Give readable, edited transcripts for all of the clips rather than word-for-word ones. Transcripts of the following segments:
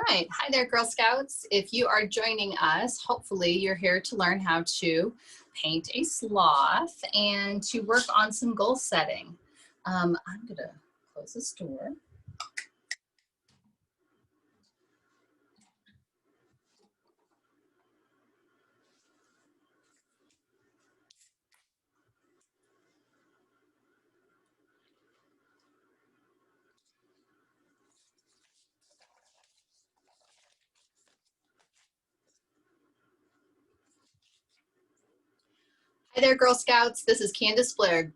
right, hi there, Girl Scouts. If you are joining us, hopefully you're here to learn how to paint a sloth and to work on some goal setting. I'm gonna close this door. Hi there, Girl Scouts. This is Candace Blair.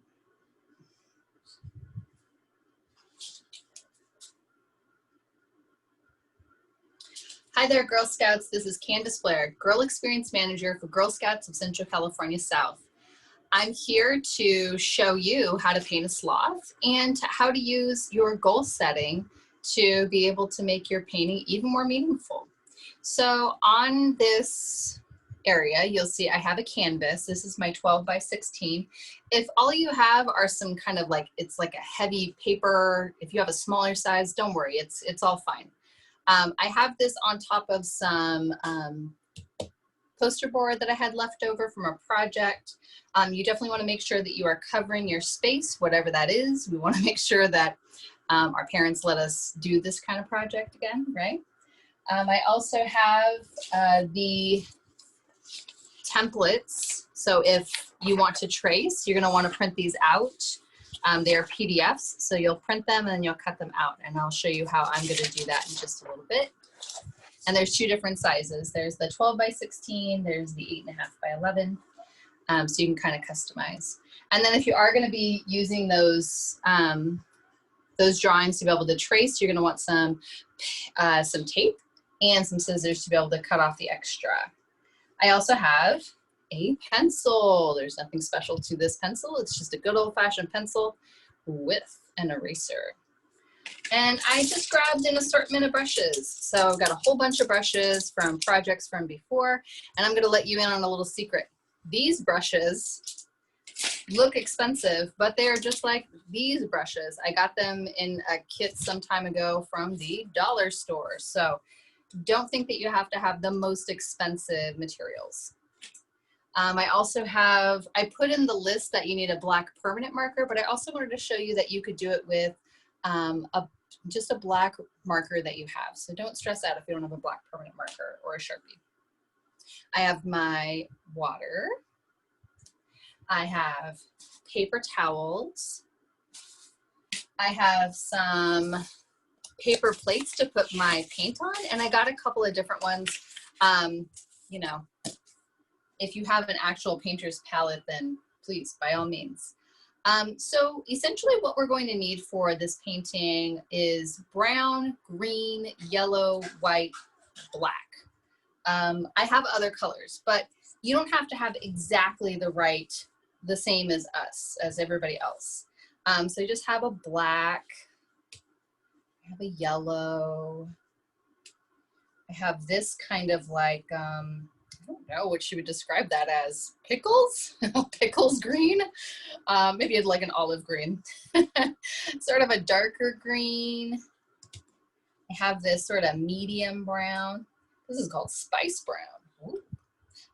Hi there, Girl Scouts. This is Candace Blair, Girl Experience Manager for Girl Scouts of Central California South. I'm here to show you how to paint a sloth and how to use your goal setting to be able to make your painting even more meaningful. So on this area, you'll see I have a canvas. This is my 12 by 16. If all you have are some kind of like, it's like a heavy paper, if you have a smaller size, don't worry, it's all fine. I have this on top of some poster board that I had left over from a project. You definitely want to make sure that you are covering your space, whatever that is. We want to make sure that our parents let us do this kind of project again, right? I also have the templates. So if you want to trace, you're going to want to print these out. They are PDFs, so you'll print them and then you'll cut them out. And I'll show you how I'm going to do that in just a little bit. And there's two different sizes. There's the 12 by 16, there's the 8.5 by 11. So you can kind of customize. And then if you are going to be using those drawings to be able to trace, you're going to want some tape and some scissors to be able to cut off the extra. I also have a pencil. There's nothing special to this pencil. It's just a good old-fashioned pencil with an eraser. And I just grabbed an assortment of brushes. So I've got a whole bunch of brushes from projects from before, and I'm gonna let you in on a little secret. These brushes look expensive, but they're just like these brushes. I got them in a kit some time ago from the dollar store. So don't think that you have to have the most expensive materials. I also have, I put in the list that you need a black permanent marker, but I also wanted to show you that you could do it with just a black marker that you have. So don't stress out if you don't have a black permanent marker or a Sharpie. I have my water. I have paper towels. I have some paper plates to put my paint on, and I got a couple of different ones. You know, if you have an actual painter's palette, then please, by all means. So essentially what we're going to need for this painting is brown, green, yellow, white, black. I have other colors, but you don't have to have exactly the same as us, as everybody else. So you just have a black, I have a yellow, I have this kind of like, I don't know what you would describe that as, pickles? Pickles green? Maybe it's like an olive green. Sort of a darker green. I have this sort of medium brown. This is called spice brown. Ooh.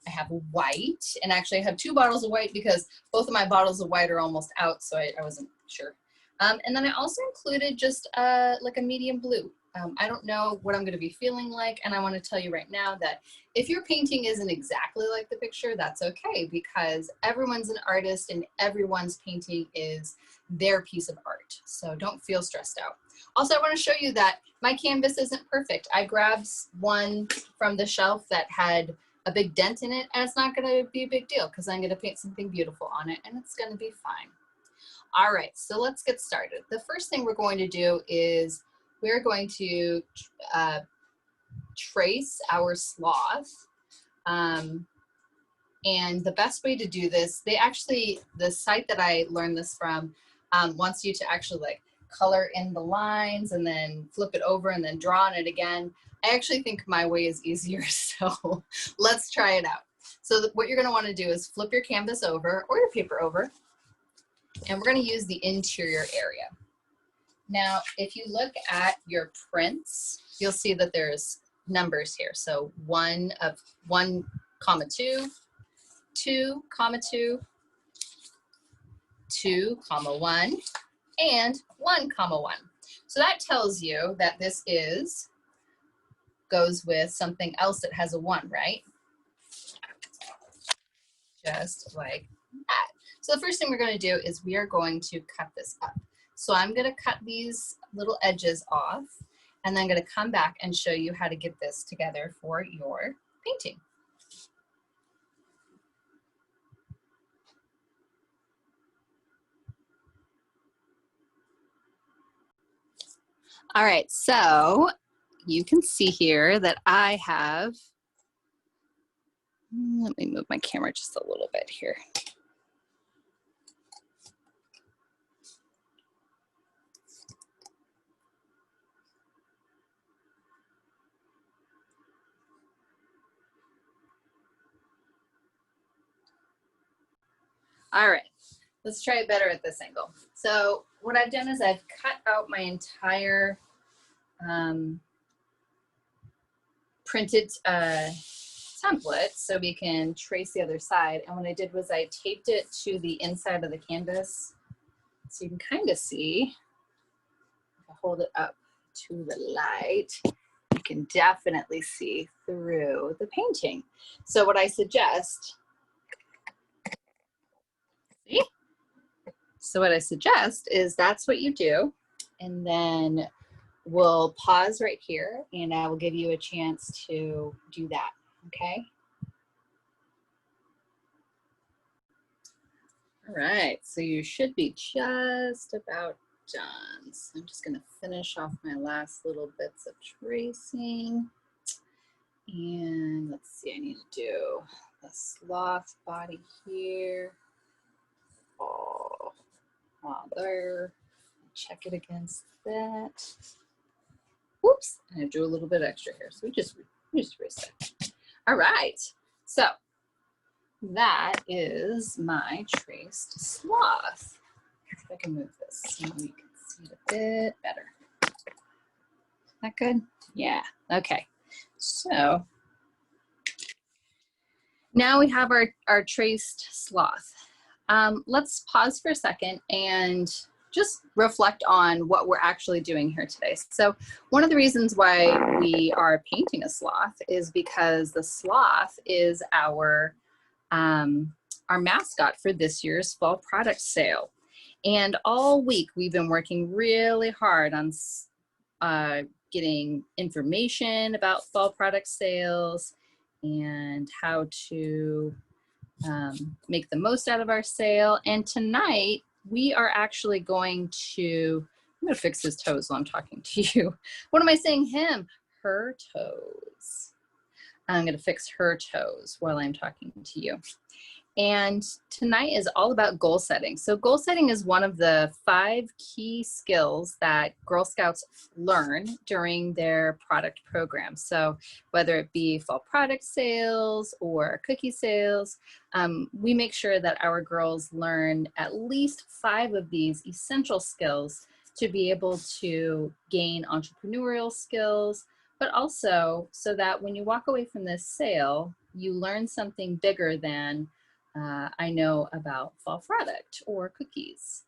I have white, and actually I have two bottles of white because both of my bottles of white are almost out, so I wasn't sure. And then I also included just like a medium blue. I don't know what I'm going to be feeling like, and I want to tell you right now that if your painting isn't exactly like the picture, that's okay, because everyone's an artist and everyone's painting is their piece of art. So don't feel stressed out. Also, I want to show you that my canvas isn't perfect. I grabbed one from the shelf that had a big dent in it, and it's not going to be a big deal because I'm going to paint something beautiful on it, and it's going to be fine. All right, so let's get started. The first thing we're going to do is we're going to trace our sloth. And the best way to do this, the site that I learned this from wants you to actually like color in the lines and then flip it over and then draw on it again. I actually think my way is easier, so let's try it out. So what you're gonna wanna do is flip your canvas over or your paper over, and we're gonna use the interior area. Now, if you look at your prints, you'll see that there's numbers here. So 1 comma 2, 2 comma 2, 2 comma 1, and 1 comma 1. So that tells you that this goes with something else that has a 1, right? Just like that. So the first thing we're going to do is we are going to cut this up. So I'm going to cut these little edges off, and then I'm going to come back and show you how to get this together for your painting. All right, so you can see here that I have, let me move my camera just a little bit here. All right, let's try it better at this angle. So what I've done is I've cut out my entire printed template so we can trace the other side. And what I did was I taped it to the inside of the canvas so you can kind of see. If I hold it up to the light, you can definitely see through the painting. So what I suggest, see? So what I suggest is that's what you do, and then we'll pause right here and I will give you a chance to do that, okay? All right, so you should be just about done. So I'm just gonna finish off my last little bits of tracing. And let's see, I need to do the sloth body here. Oh, there. Check it against that. Whoops, and I drew a little bit extra here. So we just erase that. All right, so that is my traced sloth. If I can move this so you can see it a bit better. Is that good? Yeah, okay. So now we have our traced sloth. Let's pause for a second and just reflect on what we're actually doing here today. So one of the reasons why we are painting a sloth is because the sloth is our mascot for this year's fall product sale. And all week we've been working really hard on getting information about fall product sales and how to make the most out of our sale. And tonight we are actually going to, I'm gonna fix his toes while I'm talking to you. What am I saying? Him, her toes. I'm gonna fix her toes while I'm talking to you. And tonight is all about goal setting. So goal setting is one of the 5 key skills that Girl Scouts learn during their product program. So whether it be fall product sales or cookie sales, we make sure that our girls learn at least 5 of these essential skills to be able to gain entrepreneurial skills, but also so that when you walk away from this sale, you learn something bigger than I know about fall product or cookies.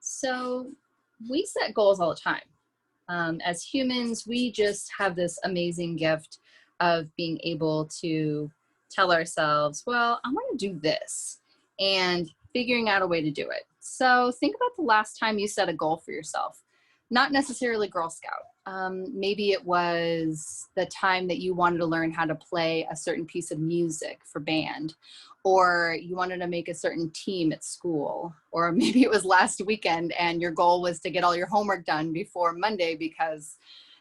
So we set goals all the time. As humans, we just have this amazing gift of being able to tell ourselves, well, I want to do this, and figuring out a way to do it. So think about the last time you set a goal for yourself. Not necessarily Girl Scout. Maybe it was the time that you wanted to learn how to play a certain piece of music for band, or you wanted to make a certain team at school, or maybe it was last weekend and your goal was to get all your homework done before Monday because,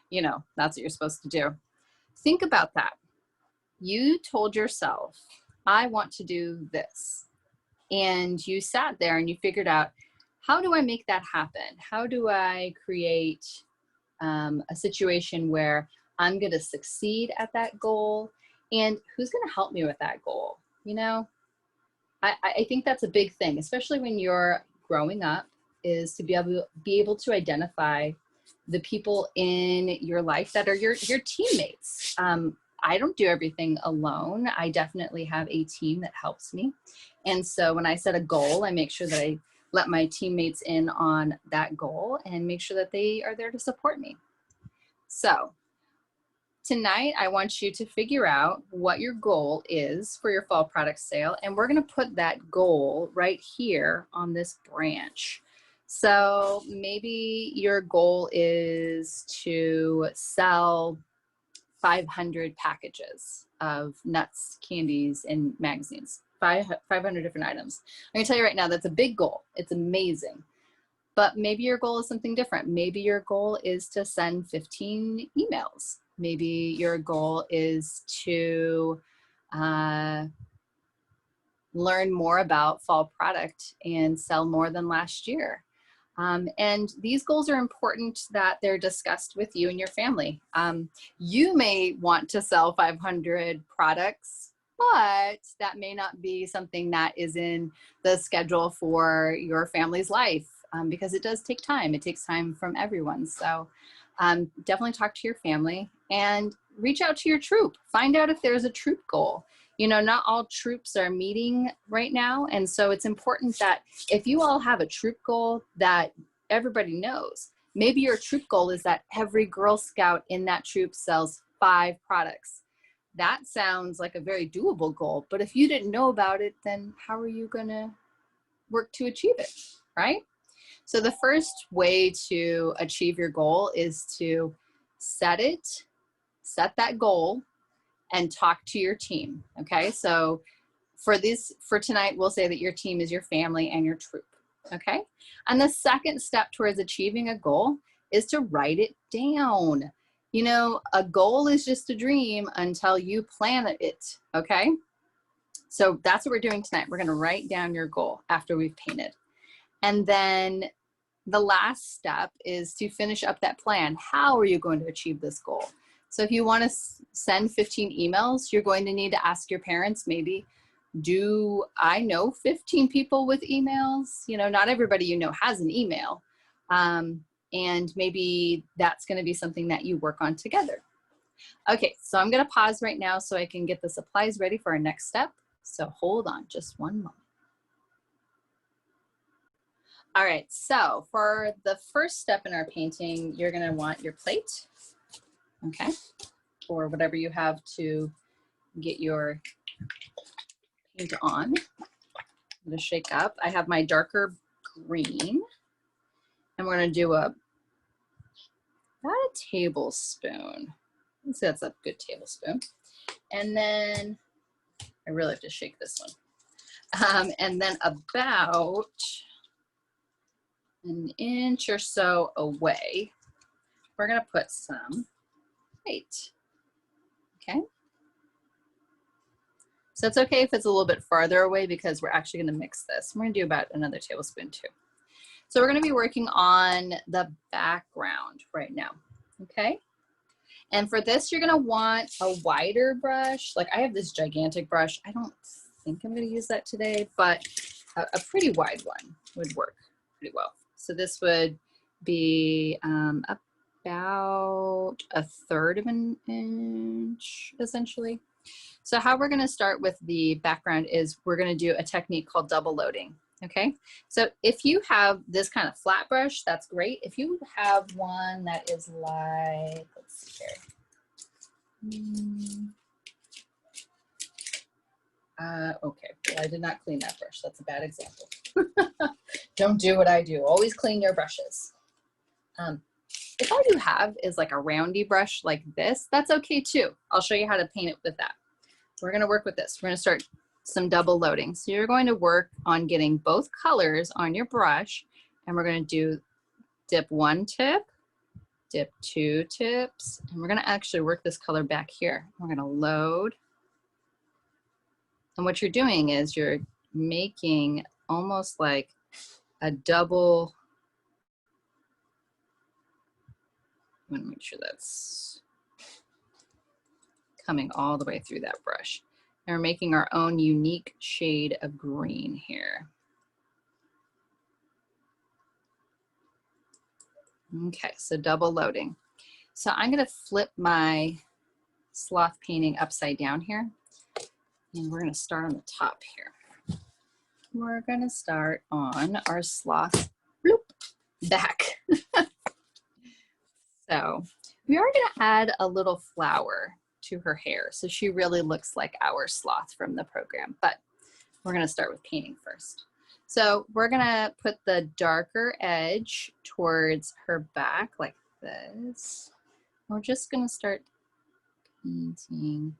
you know, that's what you're supposed to do. Think about that. You told yourself, I want to do this. And you sat there and you figured out, how do I make that happen? How do I create a situation where I'm going to succeed at that goal? And who's going to help me with that goal? You know, I think that's a big thing, especially when you're growing up, is to be able to identify the people in your life that are your teammates. I don't do everything alone. I definitely have a team that helps me. And so when I set a goal, I make sure that I let my teammates in on that goal and make sure that they are there to support me. So tonight, I want you to figure out what your goal is for your fall product sale. And we're gonna put that goal right here on this branch. So maybe your goal is to sell 500 packages of nuts, candies, and magazines, 500 different items. I'm gonna tell you right now, that's a big goal. It's amazing. But maybe your goal is something different. Maybe your goal is to send 15 emails. Maybe your goal is to learn more about fall product and sell more than last year. And these goals are important that they're discussed with you and your family. You may want to sell 500 products, but that may not be something that is in the schedule for your family's life, because it does take time. It takes time from everyone. So definitely talk to your family and reach out to your troop. Find out if there's a troop goal. You know, not all troops are meeting right now. And so it's important that if you all have a troop goal that everybody knows, maybe your troop goal is that every Girl Scout in that troop sells 5 products. That sounds like a very doable goal, but if you didn't know about it, then how are you gonna work to achieve it, right? So the first way to achieve your goal is to set that goal, and talk to your team, okay? So for tonight, we'll say that your team is your family and your troop, okay? And the second step towards achieving a goal is to write it down. You know, a goal is just a dream until you plan it, okay? So that's what we're doing tonight. We're gonna write down your goal after we've painted. And then the last step is to finish up that plan. How are you going to achieve this goal? So if you want to send 15 emails, you're going to need to ask your parents, maybe, do I know 15 people with emails? You know, not everybody you know has an email. And maybe that's going to be something that you work on together. Okay, so I'm going to pause right now so I can get the supplies ready for our next step. So hold on just one moment. All right, so for the first step in our painting, you're going to want your plate. Okay, or whatever you have to get your paint on. I'm gonna shake up. I have my darker green, and we're gonna do about a tablespoon. Let's say that's a good tablespoon. And then I really have to shake this one. And then about an inch or so away, we're gonna put some white. Okay. So it's okay if it's a little bit farther away because we're actually gonna mix this. We're gonna do about another tablespoon too. So we're gonna be working on the background right now, okay? And for this, you're gonna want a wider brush. Like I have this gigantic brush. I don't think I'm gonna use that today, but a pretty wide one would work pretty well. So this would be about 1/3 of an inch, essentially. So how we're gonna start with the background is we're gonna do a technique called double loading, okay? So if you have this kind of flat brush, that's great. If you have one that is like, let's see here. Okay, well, I did not clean that brush. That's a bad example. Don't do what I do. Always clean your brushes. If all you have is like a roundy brush like this, that's okay too. I'll show you how to paint it with that. We're gonna work with this. We're gonna start some double loading. So you're going to work on getting both colors on your brush, and we're gonna do dip 1 tip, dip 2 tips, and we're gonna actually work this color back here. We're gonna load. And what you're doing is you're making almost like a double. I'm gonna make sure that's coming all the way through that brush. And we're making our own unique shade of green here. Okay, so double loading. So I'm gonna flip my sloth painting upside down here. And we're gonna start on the top here. We're gonna start on our sloth bloop, back. So we are gonna add a little flower to her hair. So she really looks like our sloth from the program, but we're gonna start with painting first. So we're gonna put the darker edge towards her back like this. We're just gonna start painting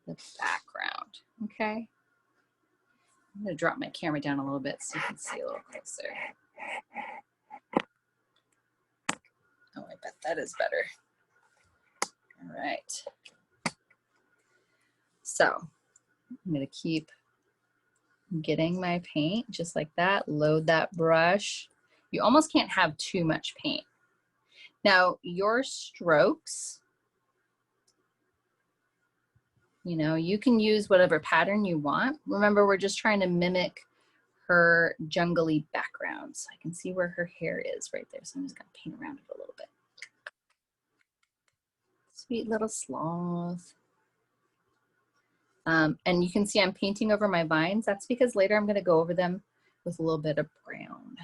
the background, okay? I'm gonna drop my camera down a little bit so you can see a little closer. Oh, I bet that is better. All right. So I'm gonna keep getting my paint just like that, load that brush. You almost can't have too much paint. Now your strokes, you know, you can use whatever pattern you want. Remember, we're just trying to mimic her jungly background. So I can see where her hair is right there. So I'm just gonna paint around it a little bit. Sweet little sloth. And you can see I'm painting over my vines. That's because later I'm gonna go over them with a little bit of brown.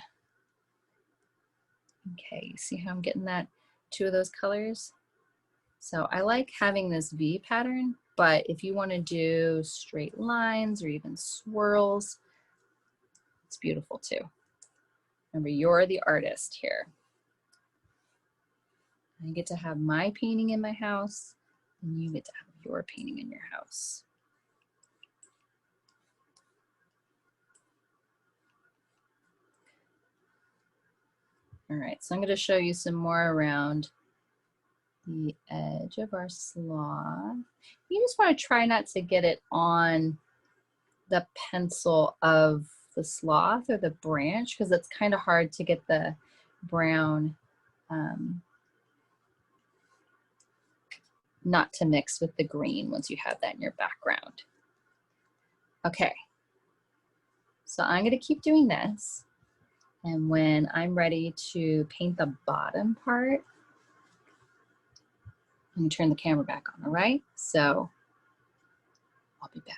Okay, you see how I'm getting that, two of those colors? So I like having this V pattern, but if you want to do straight lines or even swirls, it's beautiful too. Remember, you're the artist here. I get to have my painting in my house, and you get to have your painting in your house. All right, so I'm going to show you some more around the edge of our sloth. You just want to try not to get it on the pencil of the sloth or the branch, because it's kind of hard to get the brown not to mix with the green once you have that in your background. Okay, so I'm going to keep doing this, and when I'm ready to paint the bottom part, I'm going to turn the camera back on, all right? So I'll be back.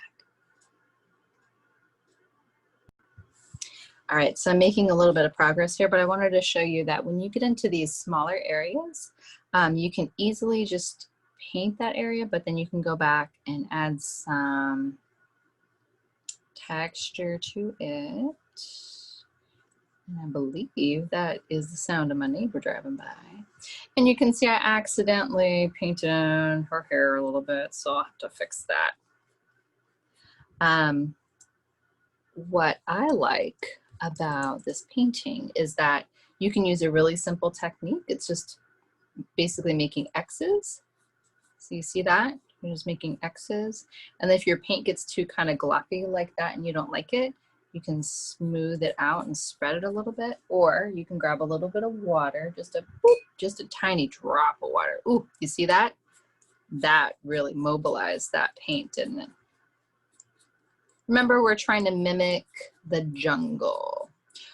All right, so I'm making a little bit of progress here, but I wanted to show you that when you get into these smaller areas, you can easily just paint that area, but then you can go back and add some texture to it. And I believe that is the sound of my neighbor driving by. And you can see I accidentally painted her hair a little bit, so I'll have to fix that. What I like about this painting is that you can use a really simple technique. It's just basically making X's. So you see that? You're just making X's. And if your paint gets too kind of gloppy like that and you don't like it, you can smooth it out and spread it a little bit, or you can grab a little bit of water, just a tiny drop of water. Ooh, you see that? That really mobilized that paint, didn't it? Remember, we're trying to mimic the jungle.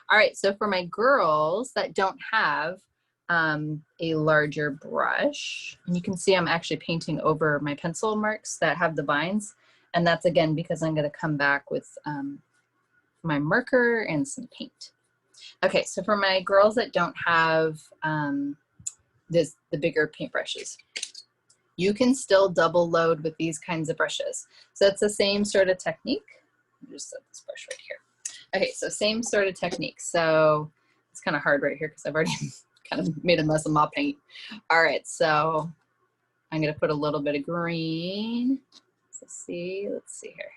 All right, so for my girls that don't have a larger brush, and you can see I'm actually painting over my pencil marks that have the vines, and that's again because I'm gonna come back with my marker and some paint. Okay, so for my girls that don't have the bigger paintbrushes, you can still double load with these kinds of brushes. So it's the same sort of technique. I'll just set this brush right here. Okay, so same sort of technique. So it's kind of hard right here because I've already kind of made a mess of my paint. All right, so I'm gonna put a little bit of green. Let's see here.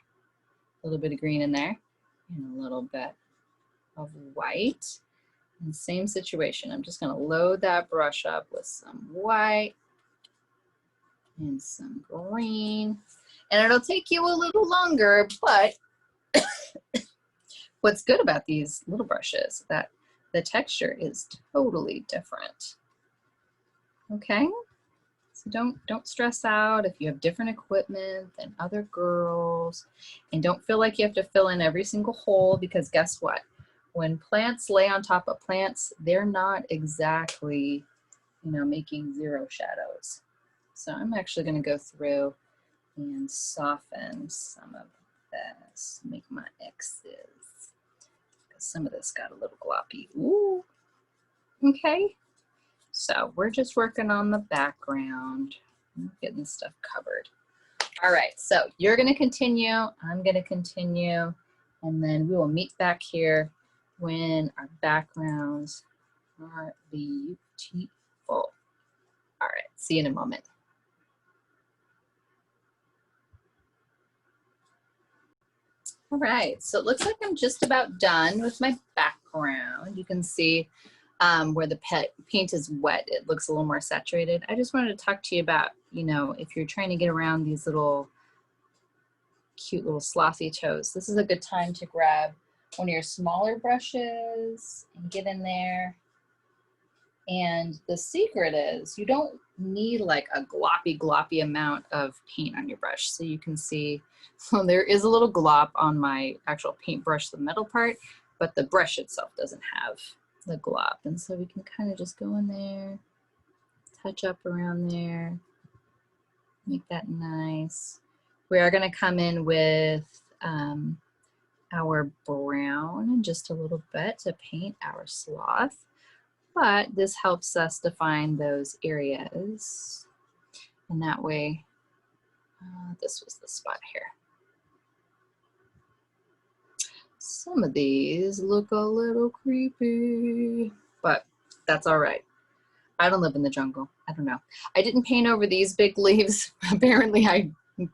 A little bit of green in there and a little bit of white. And same situation, I'm just gonna load that brush up with some white and some green. And it'll take you a little longer, but what's good about these little brushes is that the texture is totally different. Okay, so don't stress out if you have different equipment than other girls, and don't feel like you have to fill in every single hole, because guess what? when plants lay on top of plants, they're not exactly, you know, making zero shadows. So I'm actually going to go through and soften some of this, make my X's. Because some of this got a little gloppy. Ooh. Okay. So we're just working on the background, getting this stuff covered. All right, so you're going to continue, I'm going to continue, and then we will meet back here when our backgrounds are beautiful. All right, see you in a moment. All right, so it looks like I'm just about done with my background. You can see where the paint is wet, it looks a little more saturated. I just wanted to talk to you about, you know, if you're trying to get around these little cute little slothy toes, this is a good time to grab one of your smaller brushes and get in there. And the secret is you don't need like a gloppy amount of paint on your brush. So you can see, well, there is a little glop on my actual paintbrush, the metal part, but the brush itself doesn't have the glop. And so we can kind of just go in there, touch up around there, make that nice. We are going to come in with our brown just a little bit to paint our sloth, but this helps us define those areas. And that way, this was the spot here. Some of these look a little creepy, but that's all right. I don't live in the jungle. I don't know. I didn't paint over these big leaves. Apparently I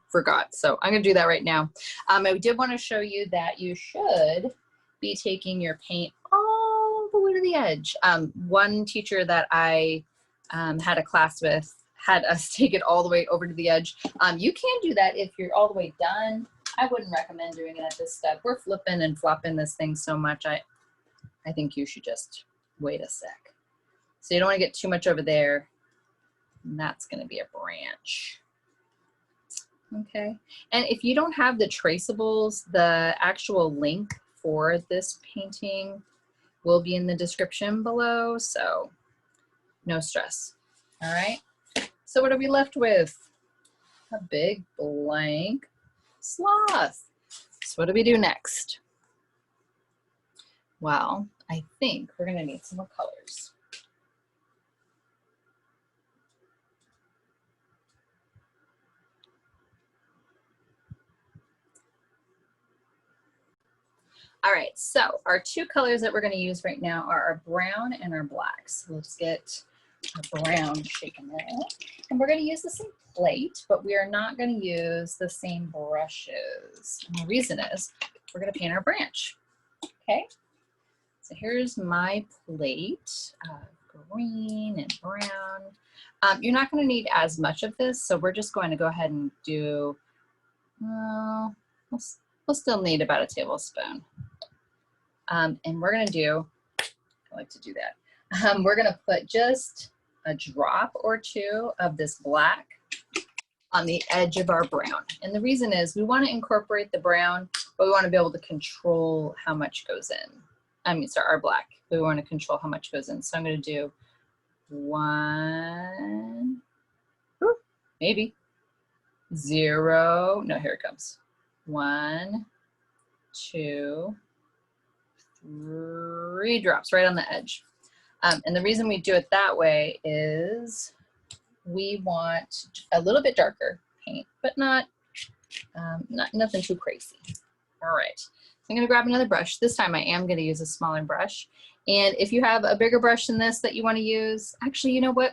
forgot. So I'm going to do that right now. I did want to show you that you should be taking your paint all the way to the edge. One teacher that I had a class with had us take it all the way over to the edge. You can do that if you're all the way done. I wouldn't recommend doing it at this step. We're flipping and flopping this thing so much. I think you should just wait a sec. So you don't want to get too much over there. And that's going to be a branch. Okay. And if you don't have the traceables, the actual link for this painting will be in the description below. So no stress. All right. So what are we left with? A big blank sloth. So what do we do next? Well, I think we're going to need some more colors. All right, so our two colors that we're going to use right now are our brown and our black. So let's get our brown shaken there. And we're going to use the same plate, but we are not going to use the same brushes. And the reason is we're going to paint our branch. Okay, so here's my plate, green and brown. You're not going to need as much of this, so we're just going to go ahead and do, we'll still need about a tablespoon. And we're going to do, I like to do that. We're going to put just a drop or two of this black on the edge of our brown. And the reason is we want to incorporate the brown, but we want to be able to control how much goes in. I mean, sorry, our black. We want to control how much goes in. So I'm going to do one, maybe, 0. No, here it comes. 1, 2, 3 drops right on the edge. And the reason we do it that way is we want a little bit darker paint, but not nothing too crazy. All right, so I'm gonna grab another brush. This time I am gonna use a smaller brush. And if you have a bigger brush than this that you wanna use, actually, you know what?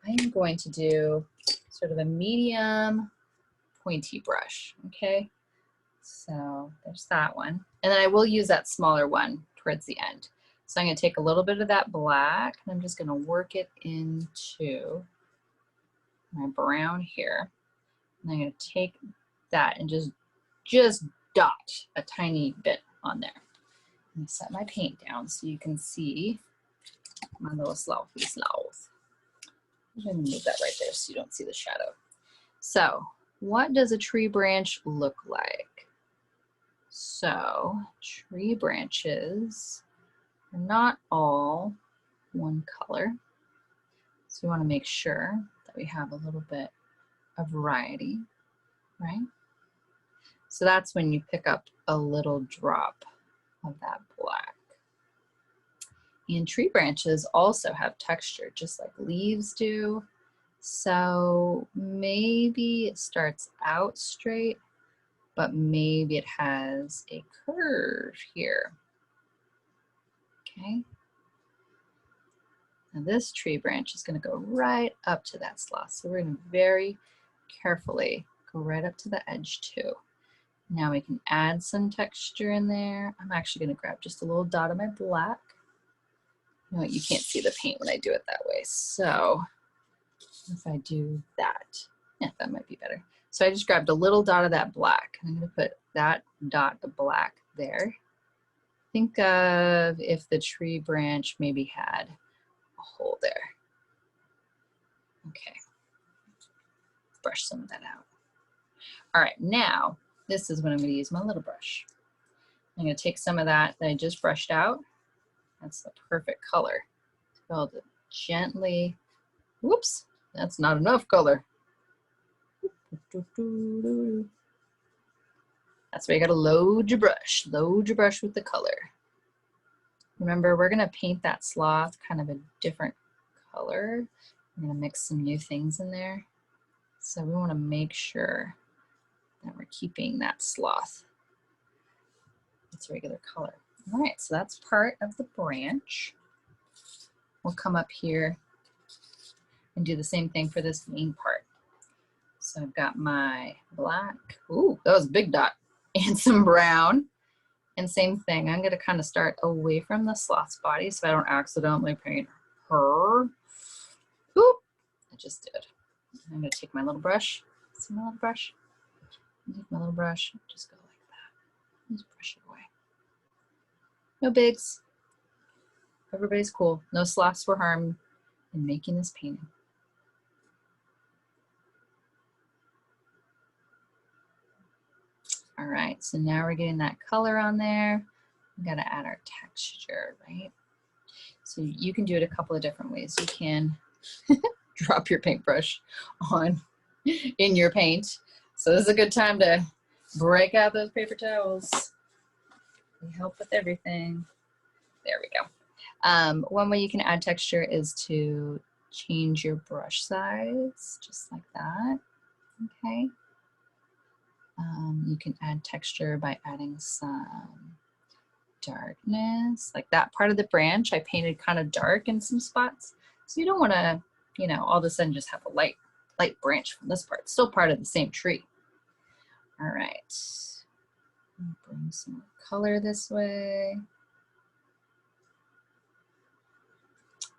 I am going to do sort of a medium pointy brush, okay? So there's that one. And then I will use that smaller one towards the end. So I'm going to take a little bit of that black and I'm just going to work it into my brown here. And I'm going to take that and just dot a tiny bit on there. And set my paint down so you can see my little slothy sloth. I'm going to move that right there so you don't see the shadow. So what does a tree branch look like? So tree branches are not all one color. So we want to make sure that we have a little bit of variety, right? So that's when you pick up a little drop of that black. And tree branches also have texture, just like leaves do. So maybe it starts out straight, but maybe it has a curve here. Okay. Now this tree branch is going to go right up to that sloth. So we're going to very carefully go right up to the edge too. Now we can add some texture in there. I'm actually going to grab just a little dot of my black. You know what, you can't see the paint when I do it that way. So if I do that, yeah, that might be better. So I just grabbed a little dot of that black. I'm going to put that dot of black there. Think of if the tree branch maybe had a hole there. Okay. Brush some of that out. All right, now this is when I'm going to use my little brush. I'm going to take some of that I just brushed out. That's the perfect color. Go to gently, whoops, that's not enough color. That's why you gotta load your brush with the color. Remember, we're gonna paint that sloth kind of a different color. We're gonna mix some new things in there. So we wanna make sure that we're keeping that sloth its regular color. All right, so that's part of the branch. We'll come up here and do the same thing for this main part. So I've got my black, ooh, that was a big dot, and some brown. And same thing, I'm gonna kind of start away from the sloth's body so I don't accidentally paint her. Oop, I just did. I'm gonna take my little brush, see my little brush? Take my little brush, just go like that. Just brush it away. No bigs. Everybody's cool. No sloths were harmed in making this painting. All right, so now we're getting that color on there. We gotta add our texture, right? So you can do it a couple of different ways. You can drop your paintbrush on in your paint. So this is a good time to break out those paper towels. They help with everything. There we go. One way you can add texture is to change your brush size, just like that, okay? You can add texture by adding some darkness. Like that part of the branch, I painted kind of dark in some spots. So you don't want to, you know, all of a sudden just have a light branch from this part. It's still part of the same tree. All right. Bring some more color this way.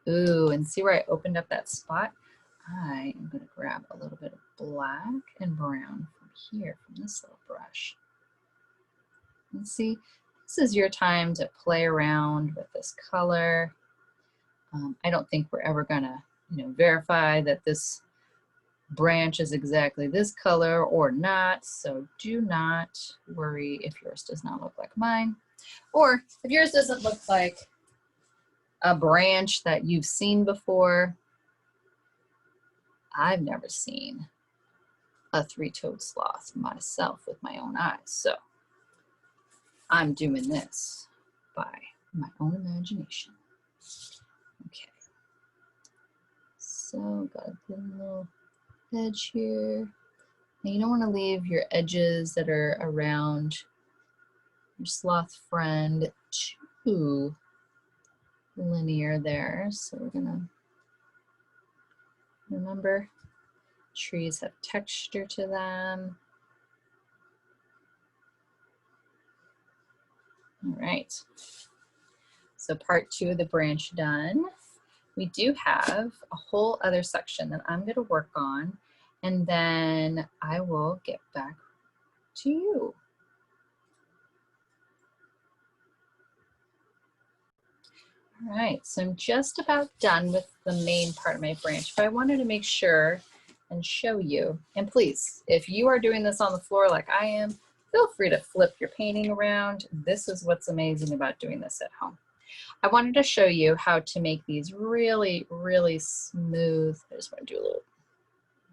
Ooh, and see where I opened up that spot? I am going to grab a little bit of black and brown from here, from this little brush. And see, this is your time to play around with this color. I don't think we're ever going to, you know, verify that this branch is exactly this color or not. So do not worry if yours does not look like mine, or if yours doesn't look like a branch that you've seen before. I've never seen a three-toed sloth myself with my own eyes. So I'm doing this by my own imagination. Okay. So got a good little edge here. Now you don't want to leave your edges that are around your sloth friend too linear there. So we're gonna remember, trees have texture to them. All right. So part 2 of the branch done. We do have a whole other section that I'm going to work on, and then I will get back to you. All right, so I'm just about done with the main part of my branch, but I wanted to make sure and show you, and please, if you are doing this on the floor like I am, feel free to flip your painting around. This is what's amazing about doing this at home. I wanted to show you how to make these really, really smooth. I just want to do a little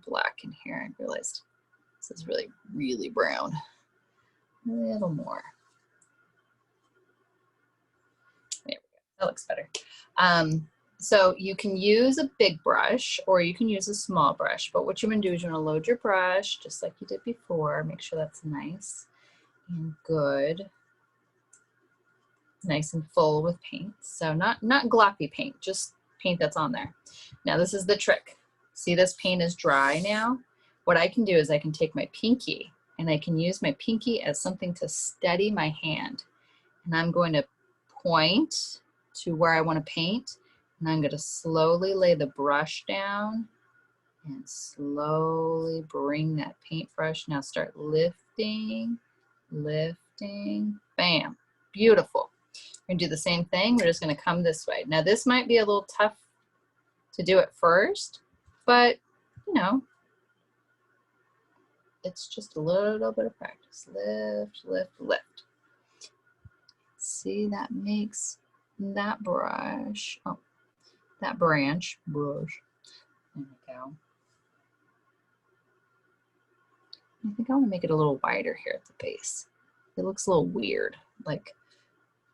black in here. I realized this is really, really brown. A little more. There we go. That looks better. So you can use a big brush or you can use a small brush, but what you want to do is you want to load your brush just like you did before. Make sure that's nice and good. Nice and full with paint. So not gloppy paint, just paint that's on there. Now this is the trick. See, this paint is dry now. What I can do is I can take my pinky and I can use my pinky as something to steady my hand. And I'm going to point to where I want to paint. And I'm going to slowly lay the brush down and slowly bring that paintbrush. Now start lifting, lifting, bam, beautiful. We're going to do the same thing. We're just going to come this way. Now this might be a little tough to do at first, but you know, it's just a little bit of practice. Lift, lift, lift. See, that makes that brush, oh, that branch, brush. There we go. I think I want to make it a little wider here at the base. It looks a little weird, like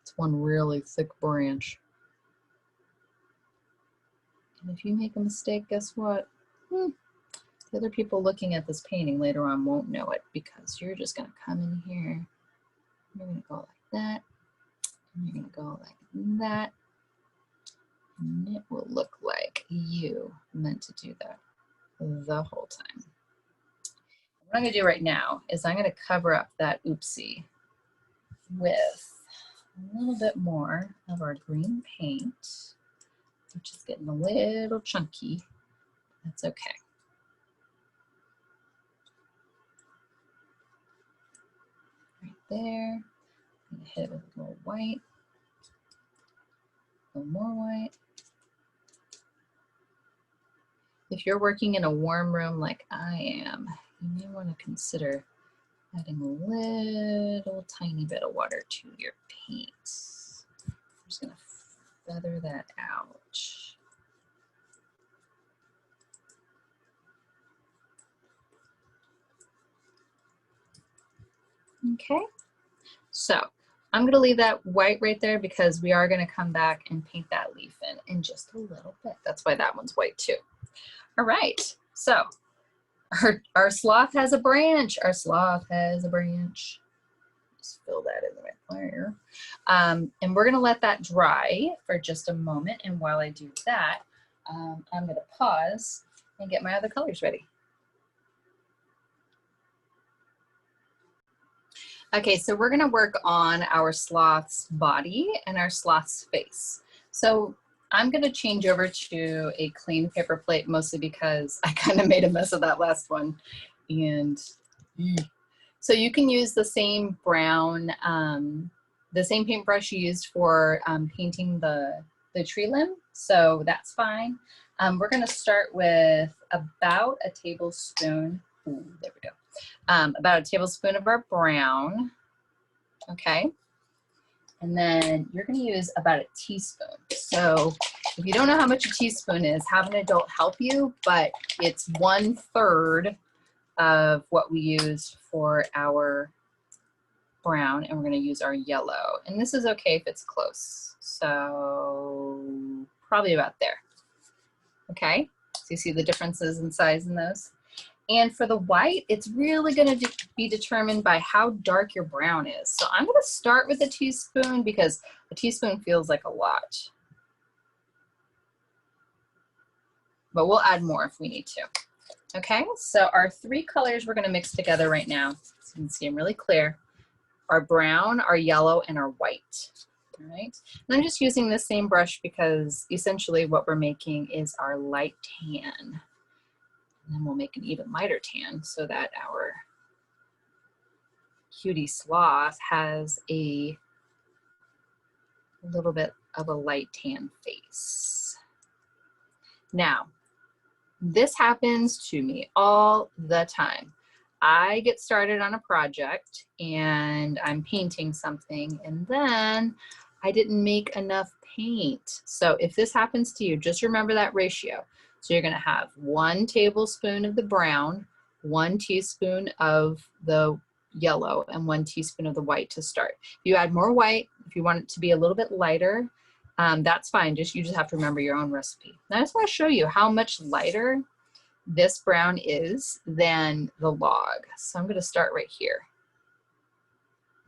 it's one really thick branch. And if you make a mistake, guess what? The other people looking at this painting later on won't know it because you're just going to come in here. You're going to go like that. And you're going to go like that. And it will look like you meant to do that the whole time. What I'm going to do right now is I'm going to cover up that oopsie with a little bit more of our green paint, which is getting a little chunky. That's okay. Right there. I'm going to hit it with a little white. A little more white. If you're working in a warm room like I am, you may want to consider adding a little tiny bit of water to your paint. I'm just going to feather that out. Okay, so I'm going to leave that white right there because we are going to come back and paint that leaf in just a little bit. That's why that one's white too. All right, so our sloth has a branch. Our sloth has a branch. Just fill that in the right there. And we're going to let that dry for just a moment. And while I do that, I'm going to pause and get my other colors ready. Okay, so we're going to work on our sloth's body and our sloth's face. So I'm going to change over to a clean paper plate, mostly because I kind of made a mess of that last one. And so you can use the same brown, the same paintbrush you used for painting the tree limb. So that's fine. We're going to start with about a tablespoon. Ooh, there we go. About a tablespoon of our brown. Okay. And then you're going to use about a teaspoon. So if you don't know how much a teaspoon is, have an adult help you, but it's 1/3 of what we use for our brown, and we're going to use our yellow. And this is okay if it's close. So probably about there. Okay. So you see the differences in size in those? And for the white, it's really going to be determined by how dark your brown is. So I'm going to start with a teaspoon because a teaspoon feels like a lot. But we'll add more if we need to. Okay, so our 3 colors we're going to mix together right now. So you can see them really clear. Our brown, our yellow, and our white. All right, and I'm just using the same brush because essentially what we're making is our light tan. And then we'll make an even lighter tan so that our cutie sloth has a little bit of a light tan face. Now, this happens to me all the time. I get started on a project and I'm painting something, and then I didn't make enough paint. So if this happens to you, just remember that ratio. So you're gonna have 1 tablespoon of the brown, 1 teaspoon of the yellow, and 1 teaspoon of the white to start. If you add more white, if you want it to be a little bit lighter, that's fine. You just have to remember your own recipe. Now I just want to show you how much lighter this brown is than the log. So I'm going to start right here.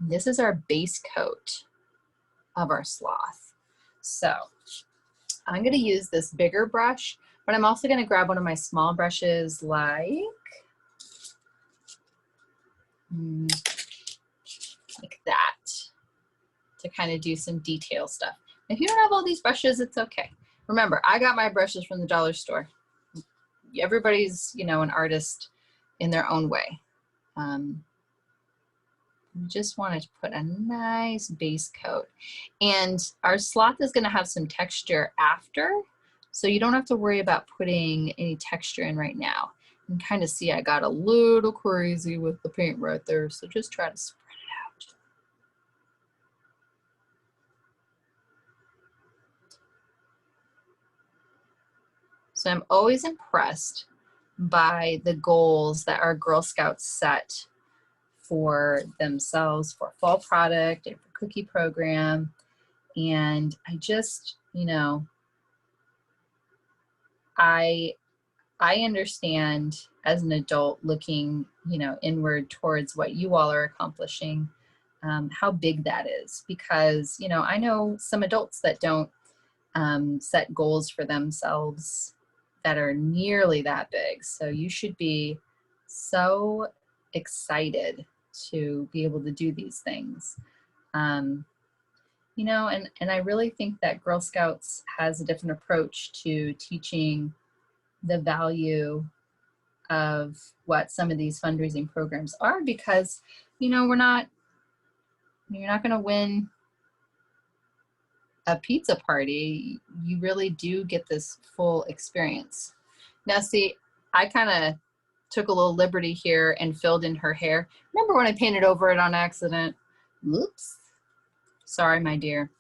This is our base coat of our sloth. So I'm going to use this bigger brush, but I'm also going to grab one of my small brushes like that to kind of do some detail stuff. If you don't have all these brushes, it's okay. Remember, I got my brushes from the dollar store. Everybody's, you know, an artist in their own way. Just wanted to put a nice base coat. And our sloth is going to have some texture after, so you don't have to worry about putting any texture in right now. You can kind of see I got a little crazy with the paint right there, so just try to spread it out. So I'm always impressed by the goals that our Girl Scouts set for themselves, for fall product and for cookie program. And I just, you know, I understand as an adult looking, you know, inward towards what you all are accomplishing, how big that is. Because, you know, I know some adults that don't set goals for themselves that are nearly that big. So you should be so excited to be able to do these things. You know, and I really think that Girl Scouts has a different approach to teaching the value of what some of these fundraising programs are, because, you know, you're not going to win a pizza party. You really do get this full experience. Now, see, I kind of took a little liberty here and filled in her hair. Remember when I painted over it on accident? Oops. Sorry, my dear.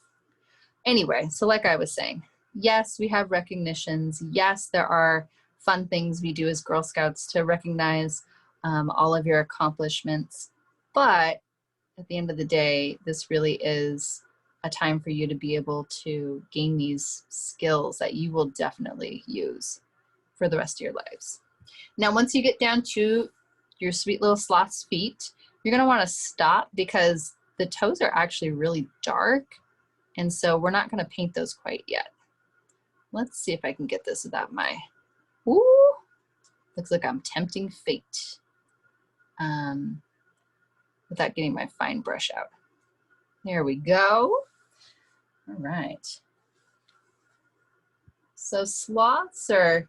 Anyway, so like I was saying, yes, we have recognitions. Yes, there are fun things we do as Girl Scouts to recognize all of your accomplishments. But at the end of the day, this really is a time for you to be able to gain these skills that you will definitely use for the rest of your lives. Now, once you get down to your sweet little sloth's feet, you're going to want to stop because the toes are actually really dark. And so we're not going to paint those quite yet. Let's see if I can get this without my, ooh, looks like I'm tempting fate. Without getting my fine brush out. There we go. All right. So sloths are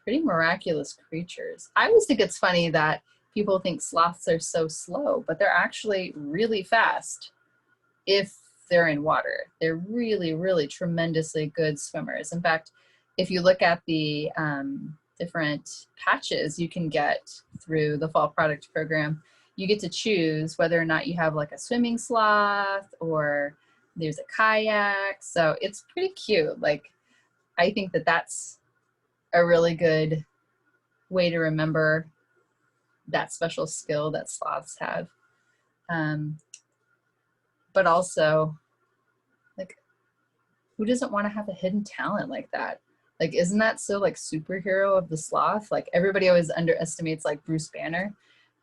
pretty miraculous creatures. I always think it's funny that people think sloths are so slow, but they're actually really fast if they're in water. They're really, really tremendously good swimmers. In fact, if you look at the different patches you can get through the fall product program, you get to choose whether or not you have like a swimming sloth or there's a kayak. So it's pretty cute. Like, I think that that's a really good way to remember that special skill that sloths have. But also, like, who doesn't want to have a hidden talent like that? Like, isn't that so like superhero of the sloth? Like, everybody always underestimates like Bruce Banner,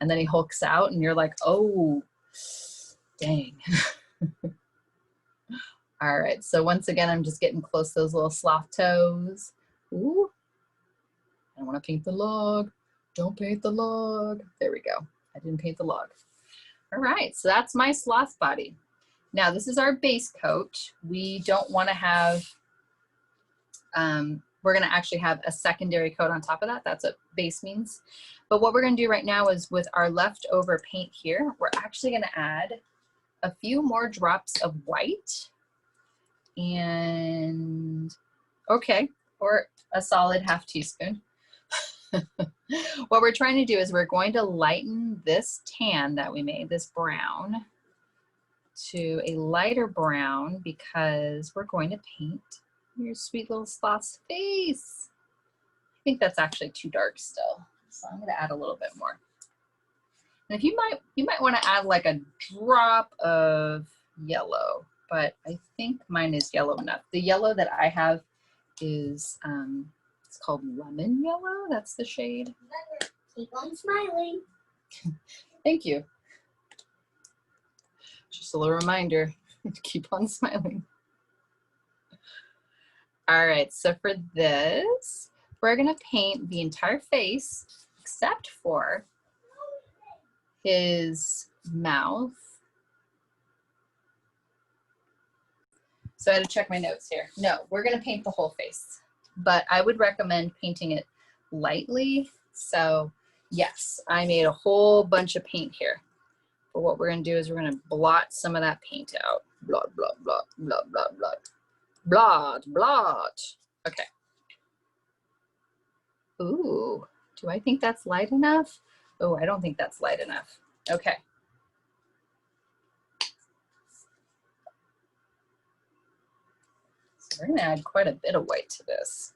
and then he hulks out and you're like, oh, dang. All right, so once again, I'm just getting close to those little sloth toes. Ooh, I want to paint the log. Don't paint the log. There we go. I didn't paint the log. All right, so that's my sloth body. Now, this is our base coat. We don't want to have, we're going to actually have a secondary coat on top of that. That's what base means. But what we're going to do right now is with our leftover paint here, we're actually going to add a few more drops of white. And, okay, or a solid half teaspoon. What we're trying to do is we're going to lighten this tan that we made, this brown, to a lighter brown because we're going to paint your sweet little Sloth's face. I think that's actually too dark still, so I'm going to add a little bit more. And if you might want to add like a drop of yellow, but I think mine is yellow enough. The yellow that I have is it's called lemon yellow. That's the shade. Keep on smiling. Thank you. Just a little reminder to keep on smiling. All right, so for this, we're gonna paint the entire face except for his mouth. So I had to check my notes here. No, we're gonna paint the whole face, but I would recommend painting it lightly. So yes, I made a whole bunch of paint here. But what we're gonna do is we're gonna blot some of that paint out. Blot, blot, blot, blot, blot, blot. Blot, blot. Okay. Ooh, do I think that's light enough? Oh, I don't think that's light enough. Okay. So we're gonna add quite a bit of white to this.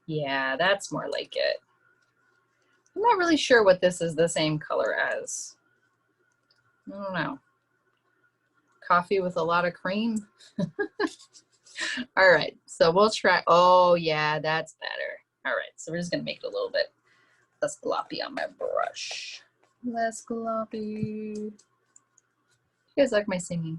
Yeah, that's more like it. I'm not really sure what this is the same color as. I don't know. Coffee with a lot of cream. All right, so we'll try. Oh yeah, that's better. All right, so we're just gonna make it a little bit less gloppy on my brush. Less gloppy. You guys like my singing?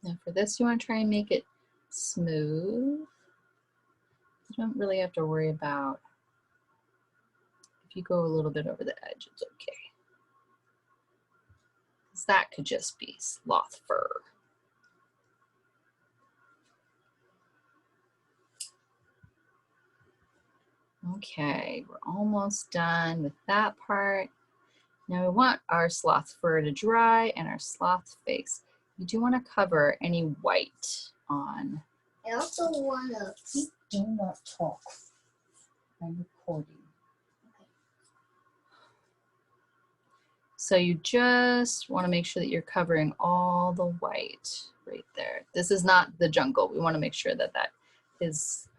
Now for this, you want to try and make it smooth. You don't really have to worry about if you go a little bit over the edge, it's okay. Because that could just be sloth fur. Okay, we're almost done with that part. Now we want our sloth fur to dry and our sloth face. You do want to cover any white on. I also want to. Do not talk. I'm recording. Okay. So you just want to make sure that you're covering all the white right there. This is not the jungle. We want to make sure that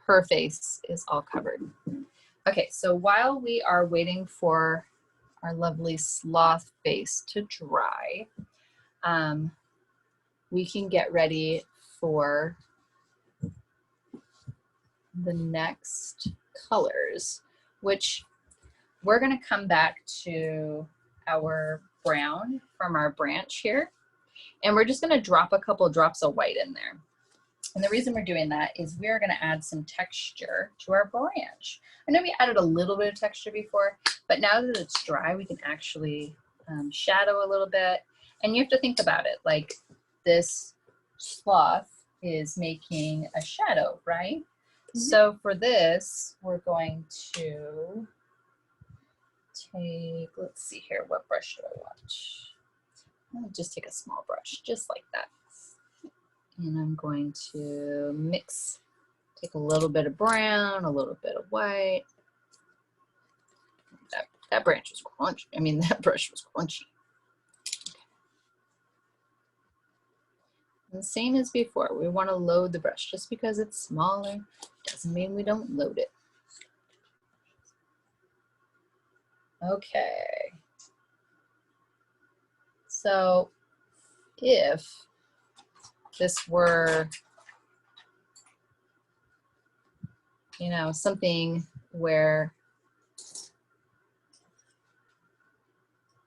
her face is all covered. Okay, so while we are waiting for our lovely sloth face to dry, we can get ready for the next colors, which we're going to come back to our brown from our branch here, and we're just going to drop a couple drops of white in there. And the reason we're doing that is we're going to add some texture to our branch. I know we added a little bit of texture before, but now that it's dry, we can actually shadow a little bit. And you have to think about it, like this sloth is making a shadow, right? Mm-hmm. So for this, we're going to take, let's see here, what brush do I want? I'll just take a small brush, just like that. And I'm going to mix, take a little bit of brown, a little bit of white. That branch was crunchy. I mean, that brush was crunchy. Okay. And the same as before, we want to load the brush. Just because it's smaller doesn't mean we don't load it. Okay. So if this were, you know, something where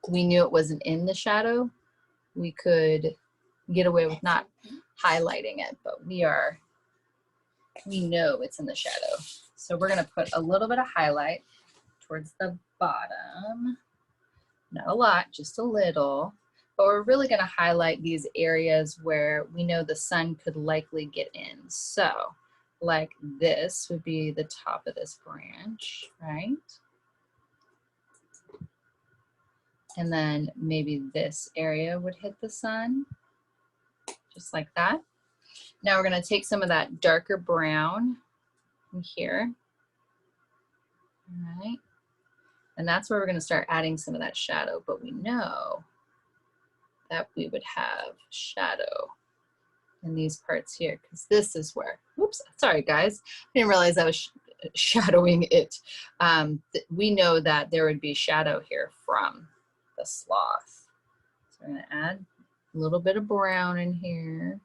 we knew it wasn't in the shadow, we could get away with not highlighting it, but we know it's in the shadow. So we're gonna put a little bit of highlight towards the bottom, not a lot, just a little, but we're really gonna highlight these areas where we know the sun could likely get in. So like this would be the top of this branch, right? And then maybe this area would hit the sun, just like that. Now we're gonna take some of that darker brown in here. All right. And that's where we're gonna start adding some of that shadow, but we know that we would have shadow in these parts here, because this is where, whoops, sorry guys, I didn't realize I was shadowing it. We know that there would be shadow here from the sloth. So we're gonna add a little bit of brown in here.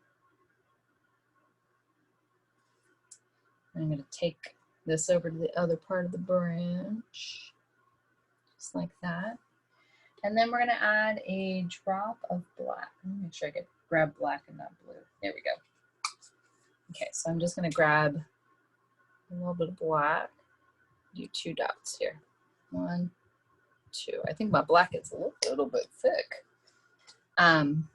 I'm gonna take this over to the other part of the branch, just like that. And then we're gonna add a drop of black. Let me make sure I grab black and not blue. There we go. Okay, so I'm just gonna grab a little bit of black, do 2 dots here. 1, 2. I think my black is a little bit thick. And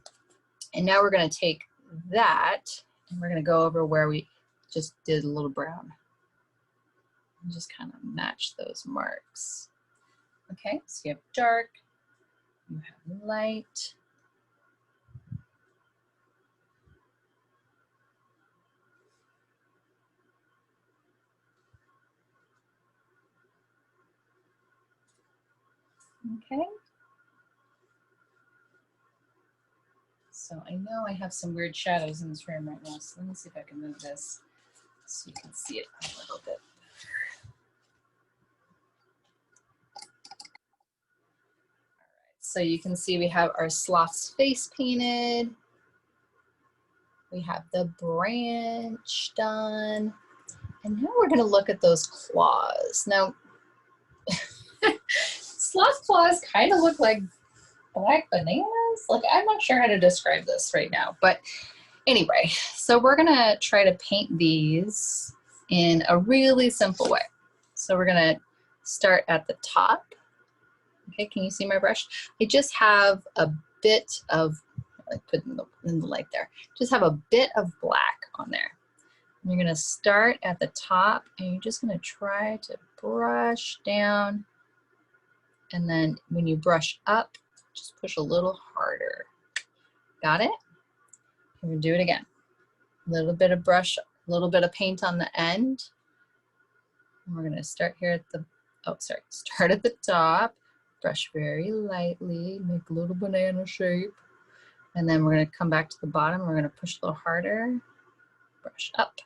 now we're gonna take that and we're gonna go over where we just did a little brown. And just kind of match those marks. Okay, so you have dark, you have light. Okay. So I know I have some weird shadows in this room right now, so let me see if I can move this so you can see it a little bit. So you can see we have our sloth's face painted. We have the branch done. And now we're gonna look at those claws. Now, sloth claws kind of look like black bananas. Like, I'm not sure how to describe this right now, but anyway, so we're gonna try to paint these in a really simple way. So we're gonna start at the top. Okay, can you see my brush? I just have a bit of, I put in the light there, just have a bit of black on there. And you're gonna start at the top and you're just gonna try to brush down. And then when you brush up, just push a little harder. Got it? We're gonna do it again. A little bit of brush, a little bit of paint on the end. And we're gonna start here at the, start at the top. Brush very lightly, make a little banana shape. And then we're gonna come back to the bottom. We're gonna push a little harder, brush up.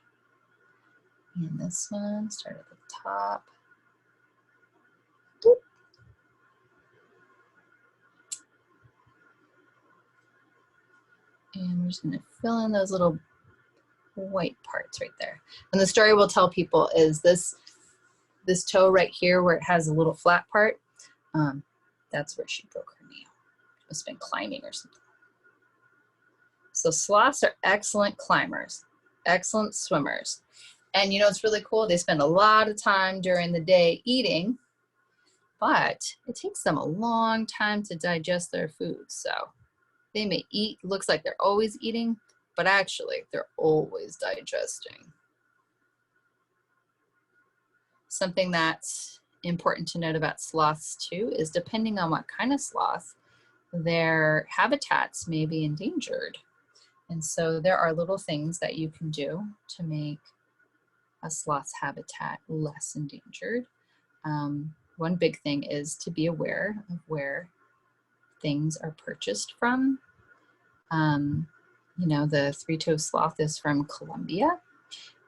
And this one, start at the top. Boop. And we're just gonna fill in those little white parts right there. And the story we'll tell people is this toe right here where it has a little flat part, that's where she broke her nail. Must have been climbing or something. So sloths are excellent climbers, excellent swimmers. And you know, it's really cool. They spend a lot of time during the day eating, but it takes them a long time to digest their food. So they may eat, looks like they're always eating, but actually they're always digesting. Something that's important to note about sloths too is depending on what kind of sloth, their habitats may be endangered. And so there are little things that you can do to make a sloth's habitat less endangered. One big thing is to be aware of where things are purchased from. You know, the three-toed sloth is from Colombia.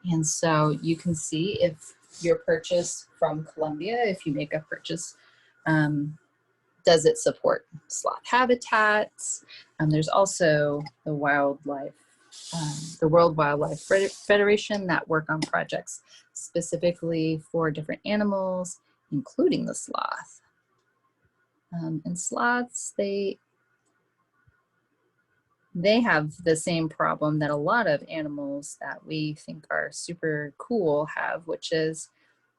And so you can see if your purchase from Colombia, if you make a purchase, does it support sloth habitats? There's also the wildlife, the World Wildlife Federation that work on projects specifically for different animals, including the sloth. And sloths, they have the same problem that a lot of animals that we think are super cool have, which is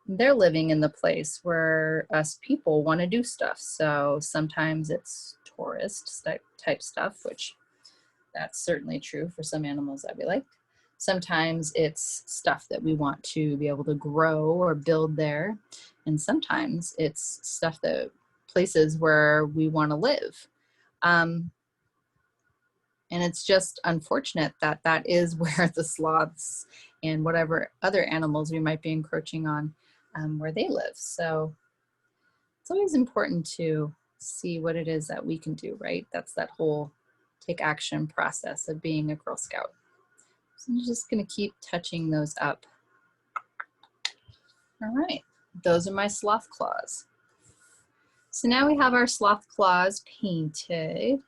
they're living in the place where us people want to do stuff. So sometimes it's tourist type stuff, which that's certainly true for some animals that we like. Sometimes it's stuff that we want to be able to grow or build there. And sometimes it's stuff that places where we want to live. And it's just unfortunate that that is where the sloths and whatever other animals we might be encroaching on, where they live. So it's always important to see what it is that we can do, right? That's that whole take action process of being a Girl Scout. So I'm just gonna keep touching those up. All right, those are my sloth claws. So now we have our sloth claws painted.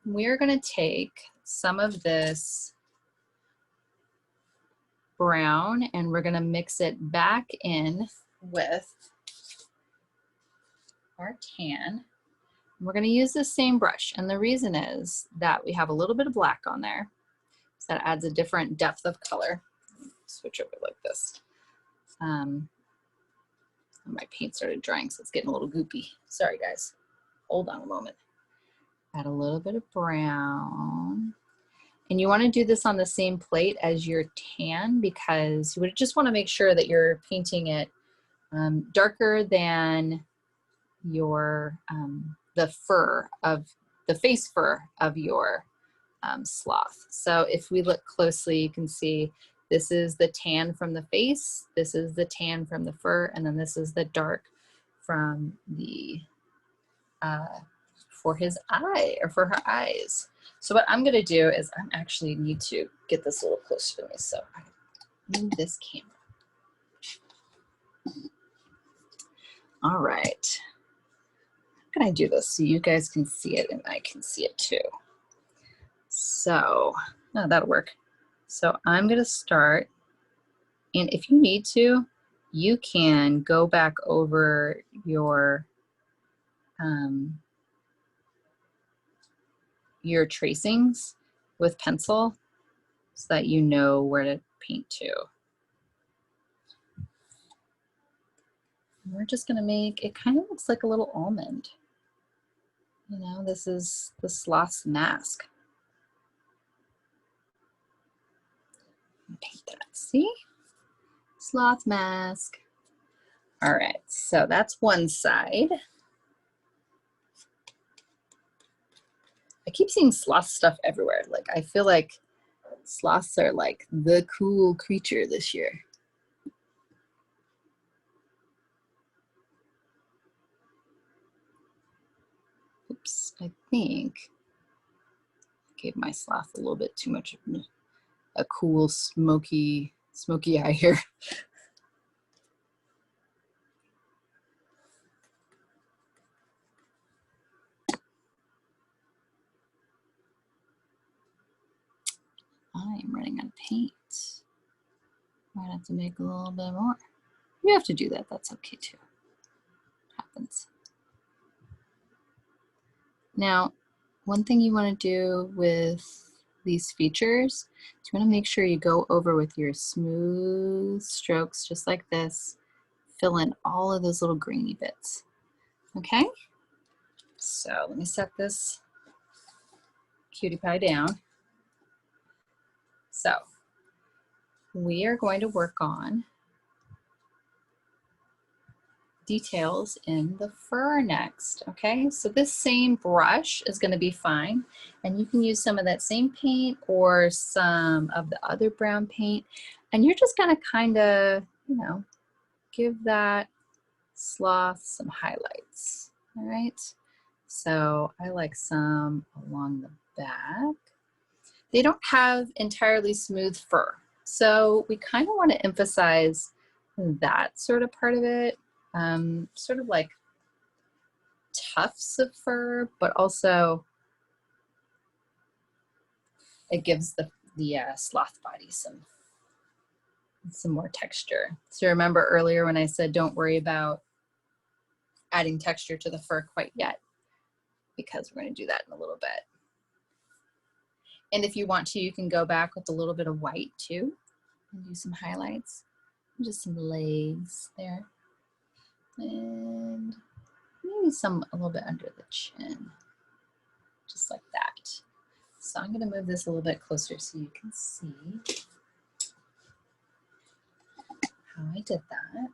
We're gonna take some of this brown and we're gonna mix it back in with our tan. We're gonna use the same brush, and the reason is that we have a little bit of black on there, so that adds a different depth of color. Switch over like this. My paint started drying, so it's getting a little goopy. Sorry guys, hold on a moment. Add a little bit of brown. And you wanna do this on the same plate as your tan, because you would just wanna make sure that you're painting it darker than your, the fur of, the face fur of your sloth. So if we look closely, you can see this is the tan from the face, this is the tan from the fur, and then this is the dark from the, for his eye, or for her eyes. So what I'm gonna do is I actually need to get this a little closer to me, so I move this camera. All right, how can I do this so you guys can see it and I can see it too? So, no, that'll work. So I'm gonna start, and if you need to, you can go back over your tracings with pencil so that you know where to paint to. We're just gonna make, it kind of looks like a little almond. You know, this is the sloth's mask. Paint that, see? Sloth mask. All right, so that's one side. I keep seeing sloth stuff everywhere. Like, I feel like sloths are like the cool creature this year. Oops, I think I gave my sloth a little bit too much of a cool smoky eye here. I am running out of paint. Might have to make a little bit more. You have to do that, that's okay too. It happens. Now, one thing you want to do with these features is you want to make sure you go over with your smooth strokes, just like this. Fill in all of those little grainy bits. Okay? So let me set this cutie pie down. So we are going to work on details in the fur next, okay? So this same brush is gonna be fine, and you can use some of that same paint or some of the other brown paint, and you're just gonna kind of, you know, give that sloth some highlights, all right? So I like some along the back. They don't have entirely smooth fur, so we kind of want to emphasize that sort of part of it. Sort of like tufts of fur, but also it gives the sloth body some more texture. So remember earlier when I said don't worry about adding texture to the fur quite yet, because we're going to do that in a little bit. And if you want to, you can go back with a little bit of white too and do some highlights. Just some legs there. And maybe some a little bit under the chin, just like that. So I'm gonna move this a little bit closer so you can see. how I did that.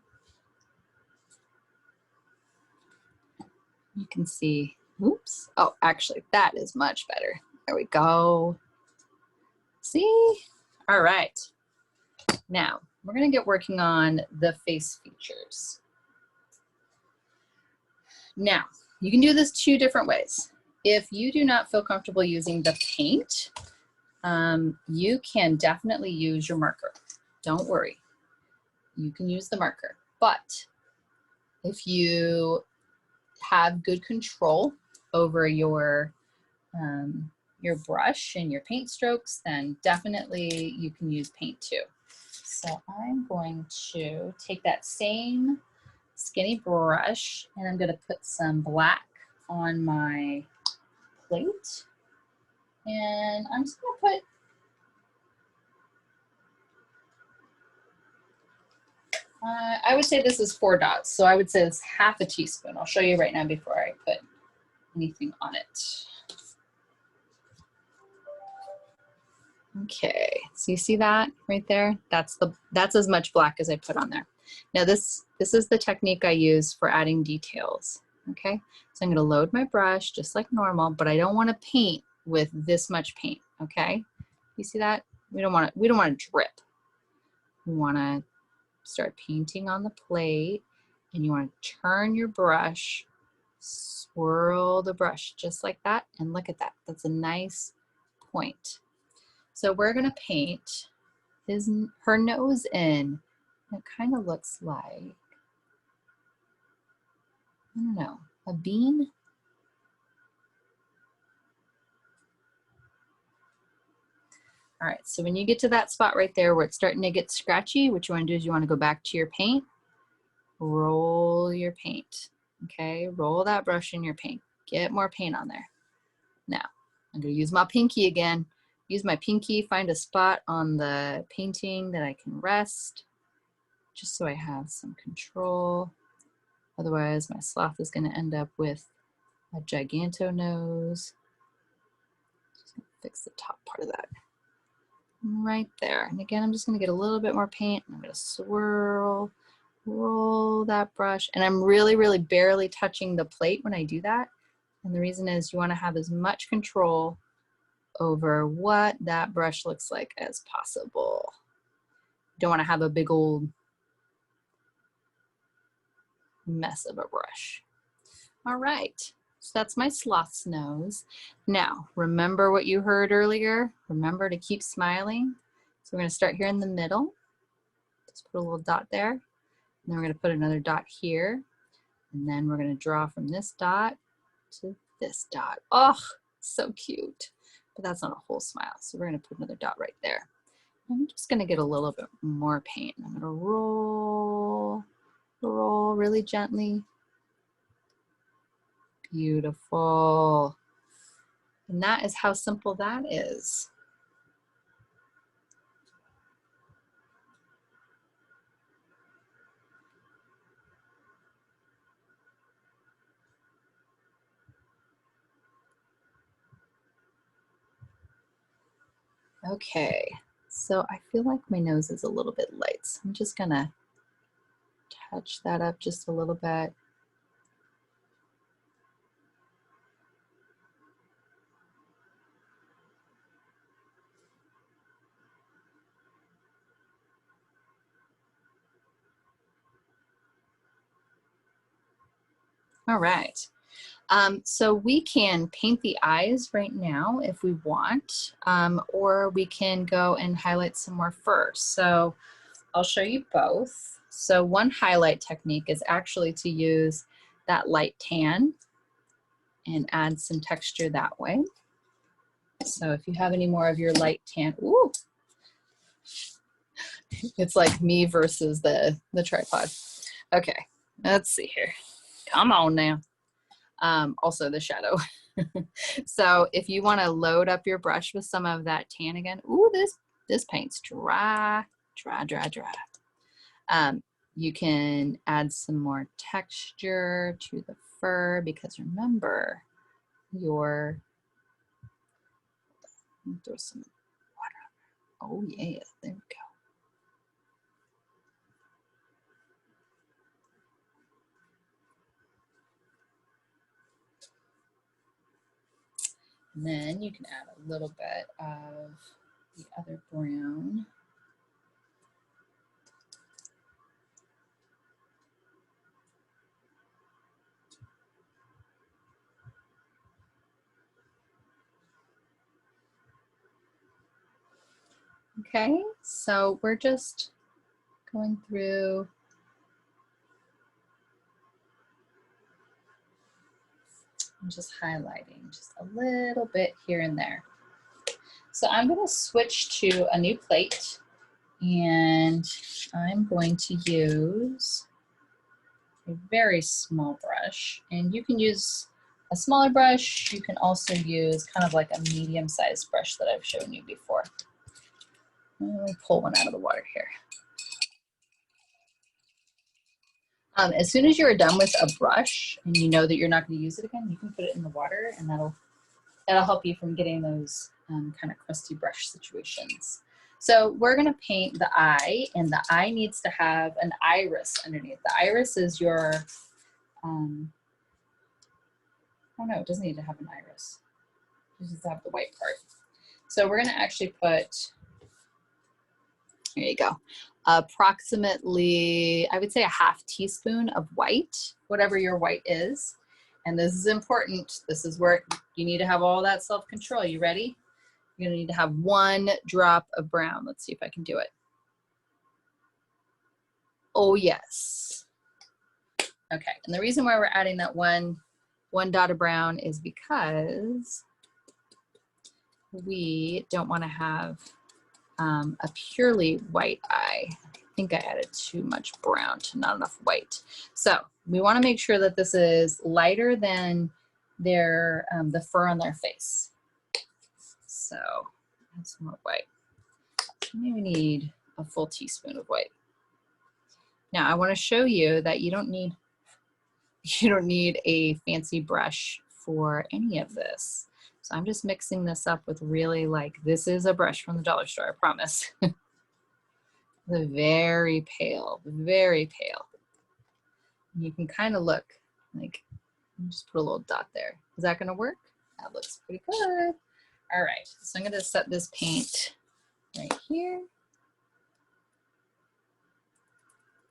You can see, oops. Oh, actually, that is much better. There we go. See? All right. Now, we're going to get working on the face features. Now, you can do this two different ways. If you do not feel comfortable using the paint, you can definitely use your marker. Don't worry. You can use the marker. But if you have good control over your brush and your paint strokes, then definitely you can use paint too. So I'm going to take that same skinny brush and I'm going to put some black on my plate. And I'm just going to put, I would say this is 4 dots. So I would say it's half a teaspoon. I'll show you right now before I put anything on it. Okay, so you see that right there? That's as much black as I put on there. Now this is the technique I use for adding details. Okay, so I'm gonna load my brush just like normal, but I don't want to paint with this much paint. Okay, you see that? We don't want to drip. We want to start painting on the plate, and you want to turn your brush, swirl the brush just like that, and look at that. That's a nice point. So we're gonna paint her nose in. It kind of looks like, I don't know, a bean. All right, so when you get to that spot right there where it's starting to get scratchy, what you wanna do is you wanna go back to your paint, roll your paint, okay? Roll that brush in your paint. Get more paint on there. Now, I'm gonna use my pinky again. Use my pinky, find a spot on the painting that I can rest, just so I have some control. Otherwise, my sloth is gonna end up with a giganto nose. Just gonna fix the top part of that. Right there. And again, I'm just gonna get a little bit more paint. I'm gonna swirl, roll that brush. And I'm really, really barely touching the plate when I do that. And the reason is you wanna have as much control over what that brush looks like as possible. You don't wanna have a big old mess of a brush. All right, so that's my sloth's nose. Now, remember what you heard earlier? Remember to keep smiling. So we're gonna start here in the middle. Just put a little dot there. And then we're gonna put another dot here. And then we're gonna draw from this dot to this dot. Oh, so cute. But that's not a whole smile. So we're gonna put another dot right there. I'm just gonna get a little bit more paint. I'm gonna roll really gently. Beautiful. And that is how simple that is. Okay, so I feel like my nose is a little bit light, so I'm just gonna touch that up just a little bit. All right, so we can paint the eyes right now if we want, or we can go and highlight some more first. So I'll show you both. So one highlight technique is actually to use that light tan and add some texture that way. So if you have any more of your light tan, ooh, it's like me versus the tripod. Okay, let's see here. Come on now. Also the shadow. So if you want to load up your brush with some of that tan again, ooh, this paint's dry. You can add some more texture to the fur because remember, throw some water on there. Oh yeah, there we go. And then you can add a little bit of the other brown. Okay, so we're just going through and just highlighting just a little bit here and there. So I'm going to switch to a new plate, and I'm going to use a very small brush, and you can use a smaller brush. You can also use kind of like a medium-sized brush that I've shown you before. Let me pull one out of the water here. As soon as you're done with a brush and you know that you're not going to use it again, you can put it in the water, and that'll help you from getting those kind of crusty brush situations. So we're going to paint the eye, and the eye needs to have an iris underneath. The iris is your, oh no, it doesn't need to have an iris. It just needs to have the white part. So we're going to actually put, here you go, approximately, I would say, a half teaspoon of white, whatever your white is. And this is important. This is where you need to have all that self-control. You ready? You're gonna need to have 1 drop of brown. Let's see if I can do it. Oh yes. Okay, and the reason why we're adding that one dot of brown is because we don't wanna have a purely white eye. I think I added too much brown to not enough white. So we want to make sure that this is lighter than their the fur on their face. So add some more white. So maybe we need a full teaspoon of white. Now I want to show you that you don't need a fancy brush for any of this. So I'm just mixing this up with really, like, this is a brush from the dollar store, I promise. The very pale, very pale. You can kind of look like, just put a little dot there. Is that gonna work? That looks pretty good. All right, so I'm gonna set this paint right here.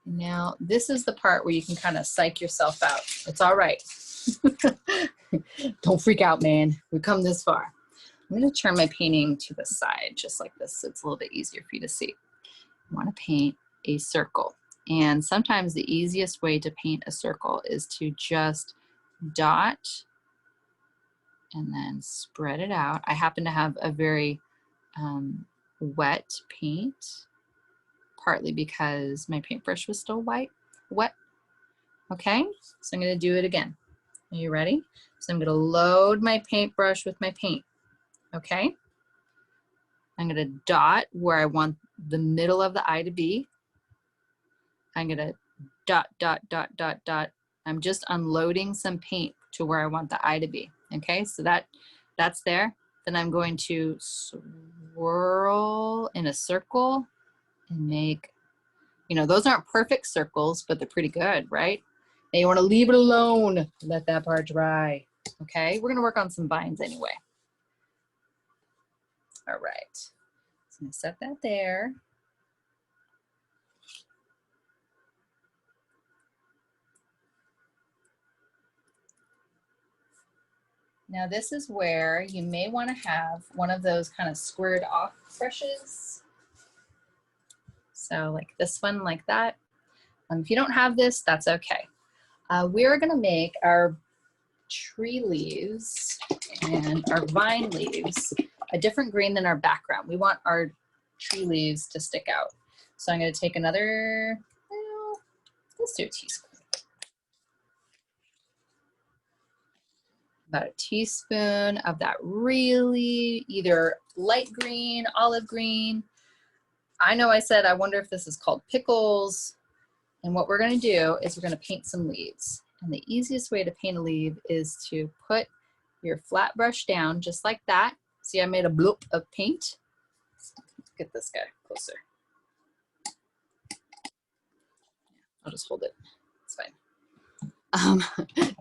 Now, this is the part where you can kind of psych yourself out. It's all right. Don't freak out, man. We've come this far. I'm going to turn my painting to the side, just like this, so it's a little bit easier for you to see. I want to paint a circle. And sometimes the easiest way to paint a circle is to just dot and then spread it out. I happen to have a very wet paint, partly because my paintbrush was still wet. Okay, so I'm going to do it again. Are you ready? So I'm going to load my paintbrush with my paint. Okay, I'm going to dot where I want the middle of the eye to be. I'm going to dot, dot, dot, dot, dot. I'm just unloading some paint to where I want the eye to be. Okay, so that's there. Then I'm going to swirl in a circle and make, you know, those aren't perfect circles, but they're pretty good, right? Now you want to leave it alone. Let that part dry. Okay, we're going to work on some vines anyway. All right, so I'm going to set that there. Now this is where you may want to have one of those kind of squared off brushes. So like this one, like that. If you don't have this, that's okay. We're going to make our tree leaves and our vine leaves a different green than our background. We want our tree leaves to stick out. So I'm going to take another, well, let's do a teaspoon. About a teaspoon of that really either light green, olive green. I know I said, I wonder if this is called pickles. And what we're going to do is we're going to paint some leaves. And the easiest way to paint a leaf is to put your flat brush down just like that. See, I made a bloop of paint. Let's get this guy closer. I'll just hold it. It's fine.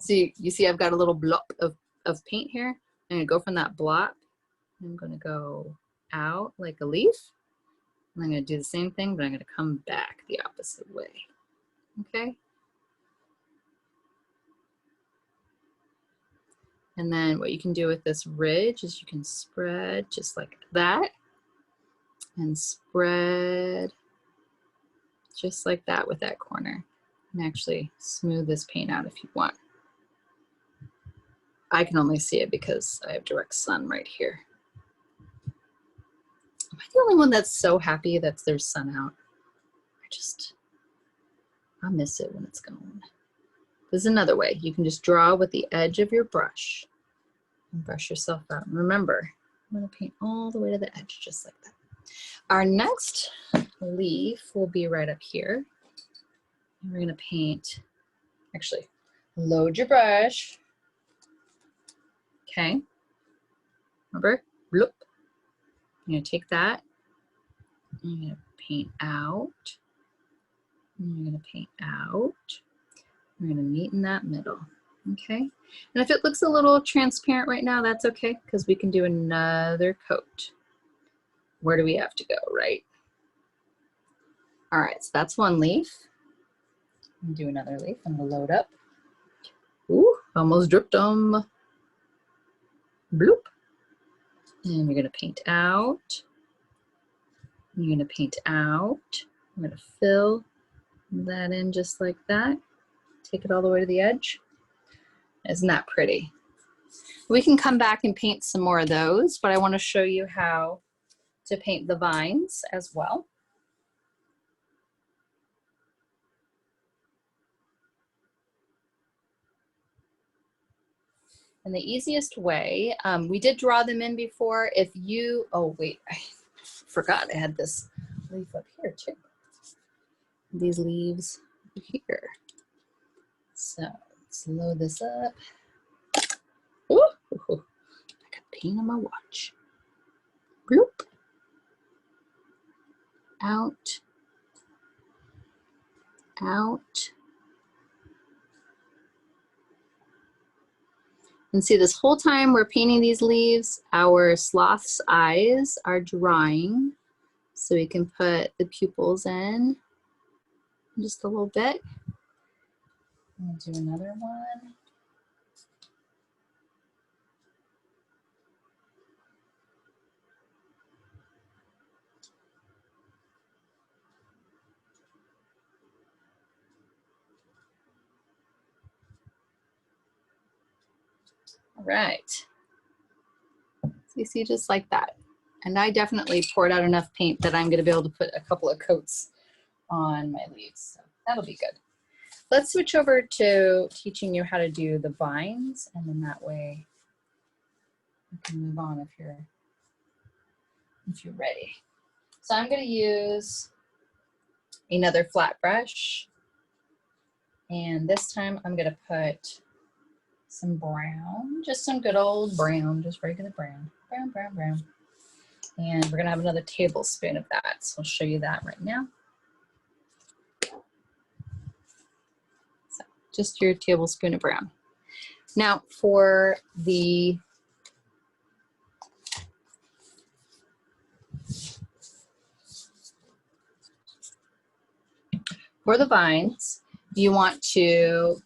See, you see I've got a little bloop of paint here. I'm gonna go from that block. I'm gonna go out like a leaf. And I'm gonna do the same thing, but I'm gonna come back the opposite way, okay? And then what you can do with this ridge is you can spread just like that and spread just like that with that corner. And actually smooth this paint out if you want. I can only see it because I have direct sun right here. Am I the only one that's so happy that there's sun out? I miss it when it's gone. There's another way. You can just draw with the edge of your brush and brush yourself out. And remember, I'm going to paint all the way to the edge, just like that. Our next leaf will be right up here. And we're going to paint, actually, load your brush. Okay. Remember, bloop. You're going to take that. And you're going to paint out. And you're going to paint out. We're going to meet in that middle. Okay. And if it looks a little transparent right now, that's okay, because we can do another coat. Where do we have to go, right? All right, so that's one leaf. I'm gonna do another leaf. I'm gonna load up. Ooh, almost dripped them. Bloop. And you're gonna paint out. You're gonna paint out. I'm gonna fill that in just like that. Take it all the way to the edge. Isn't that pretty? We can come back and paint some more of those, but I want to show you how to paint the vines as well. And the easiest way, we did draw them in before. If you, oh wait, I forgot I had this leaf up here too. These leaves here. So let's load this up. Ooh, I got paint on my watch. Bloop. Out. Out. And see, this whole time we're painting these leaves, our sloth's eyes are drying. So we can put the pupils in just a little bit. I'm gonna do another one. All right. So you see, just like that. And I definitely poured out enough paint that I'm gonna be able to put a couple of coats on my leaves. So that'll be good. Let's switch over to teaching you how to do the vines, and then that way you can move on if you're ready. So I'm gonna use another flat brush, and this time I'm gonna put some brown, just some good old brown, just regular brown, brown. And we're gonna have another tablespoon of that. So I'll show you that right now. So just your tablespoon of brown. Now for the vines, you want to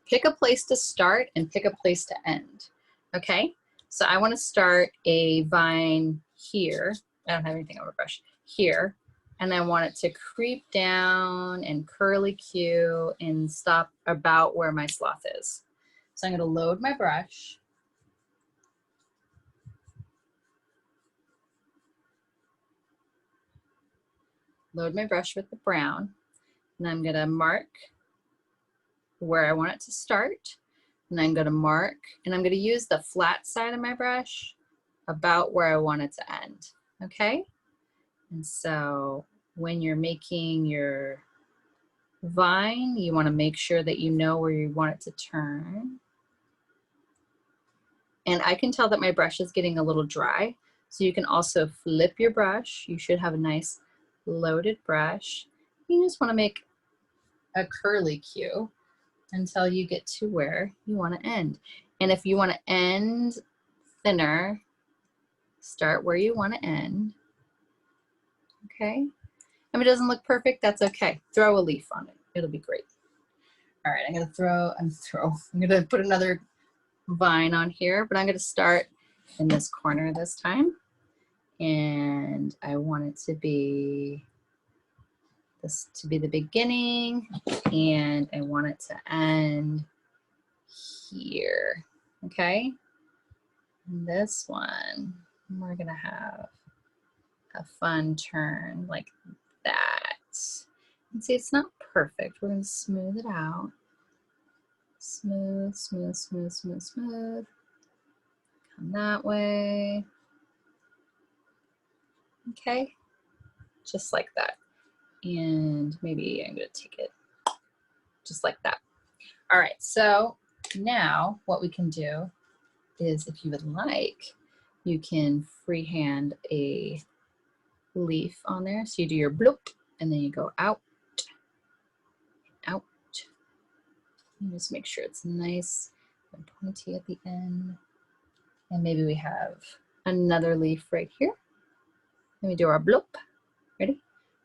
pick a place to start and pick a place to end, okay? So I want to start a vine here. I don't have anything on my brush. Here. And I want it to creep down and curly Q and stop about where my sloth is. So I'm going to load my brush. Load my brush with the brown. And I'm going to mark where I want it to start. And I'm going to mark, and I'm going to use the flat side of my brush about where I want it to end, okay? And so when you're making your vine, you want to make sure that you know where you want it to turn. And I can tell that my brush is getting a little dry, so you can also flip your brush. You should have a nice loaded brush. You just want to make a curly Q until you get to where you want to end. And if you want to end thinner. Start where you want to end. Okay. If it doesn't look perfect, that's okay. Throw a leaf on it. It'll be great. All right, I'm gonna put another vine on here, but I'm gonna start in this corner this time. And I want it to be the beginning, and I want it to end here. Okay. And this one, we're gonna have a fun turn like that. And see, it's not perfect. We're gonna smooth it out. Smooth, smooth, smooth, smooth, smooth. Come that way. Okay, just like that. And maybe I'm gonna take it just like that. All right, so now what we can do is, if you would like, you can freehand a leaf on there. So you do your bloop, and then you go out, out. And just make sure it's nice and pointy at the end. And maybe we have another leaf right here. Let me do our bloop. Ready?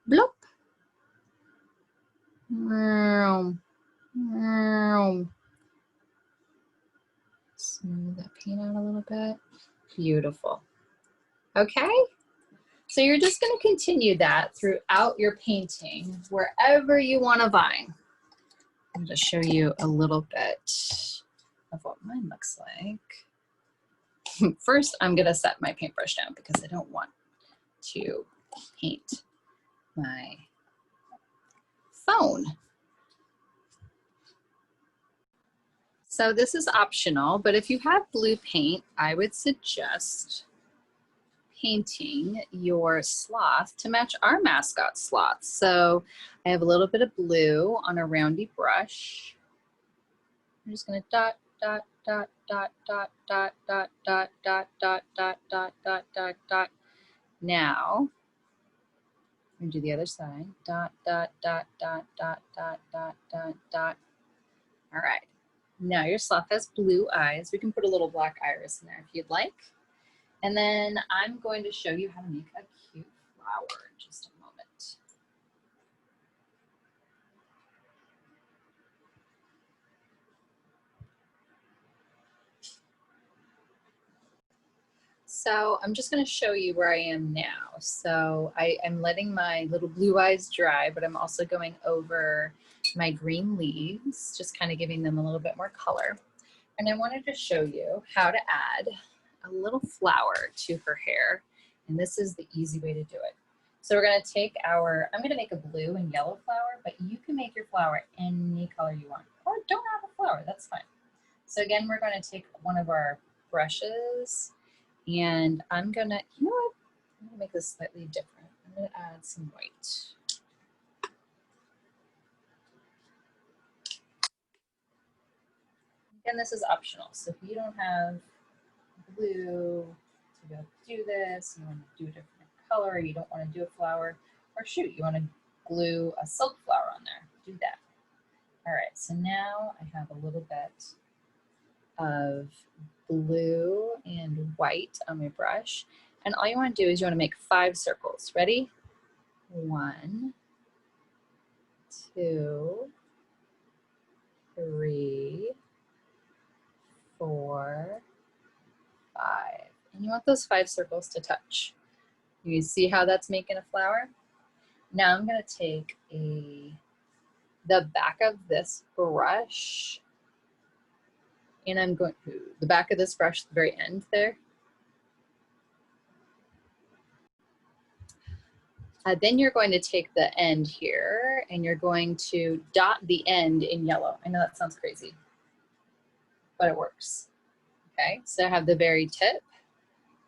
Bloop. Smooth that paint out a little bit. Beautiful. Okay. So you're just going to continue that throughout your painting, wherever you want to vine. I'm going to show you a little bit of what mine looks like. First, I'm going to set my paintbrush down because I don't want to paint my phone. So this is optional, but if you have blue paint, I would suggest painting your sloth to match our mascot sloth. So I have a little bit of blue on a roundy brush. I'm just gonna dot, dot, dot, dot, dot, dot, dot, dot, dot, dot, dot, dot, dot, dot, dot. Now, I'm gonna do the other side. Dot, dot, dot, dot, dot, dot, dot, dot, dot. All right. Now your sloth has blue eyes. We can put a little black iris in there if you'd like. And then I'm going to show you how to make a cute flower in just a moment. So I'm just going to show you where I am now. So I'm letting my little blue eyes dry, but I'm also going over my green leaves, just kind of giving them a little bit more color. And I wanted to show you how to add a little flower to her hair. And this is the easy way to do it. So we're going to take I'm going to make a blue and yellow flower, but you can make your flower any color you want, or don't have a flower, that's fine. So again, we're going to take one of our brushes, and I'm going to, you know what, I'm going to make this slightly different. I'm going to add some white. Again, this is optional. So if you don't have blue to go do this, you want to do a different color, or you don't want to do a flower, or shoot, you want to glue a silk flower on there, do that. All right, so now I have a little bit of blue and white on my brush, and all you want to do is you want to make 5 circles. Ready? 1, 2, 3, 4, 5. And you want those 5 circles to touch. You see how that's making a flower? Now I'm going to take the back of this brush, and I'm going to the back of this brush, the very end there. Then you're going to take the end here, and you're going to dot the end in yellow. I know that sounds crazy, but it works. Okay, so I have the very tip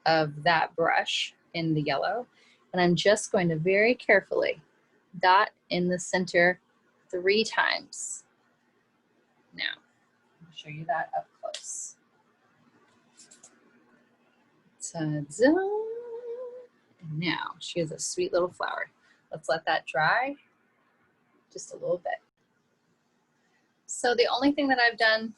of that brush in the yellow, and I'm just going to very carefully dot in the center 3 times. Now, I'll show you that up close. Ta-da! And now she has a sweet little flower. Let's let that dry just a little bit. So the only thing that I've done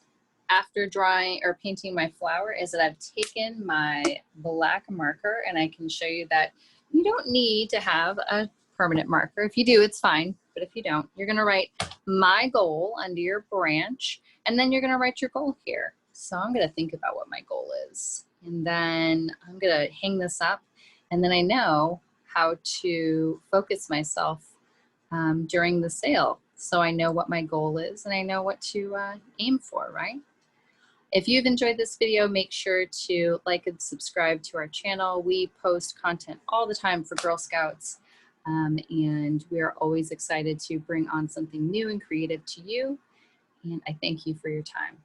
after drawing or painting my flower is that I've taken my black marker, and I can show you that you don't need to have a permanent marker. If you do, it's fine, but if you don't, you're gonna write my goal under your branch, and then you're gonna write your goal here. So I'm gonna think about what my goal is, and then I'm gonna hang this up, and then I know how to focus myself during the sale. So I know what my goal is, and I know what to aim for, right? If you've enjoyed this video, make sure to like and subscribe to our channel. We post content all the time for Girl Scouts, and we are always excited to bring on something new and creative to you. And I thank you for your time.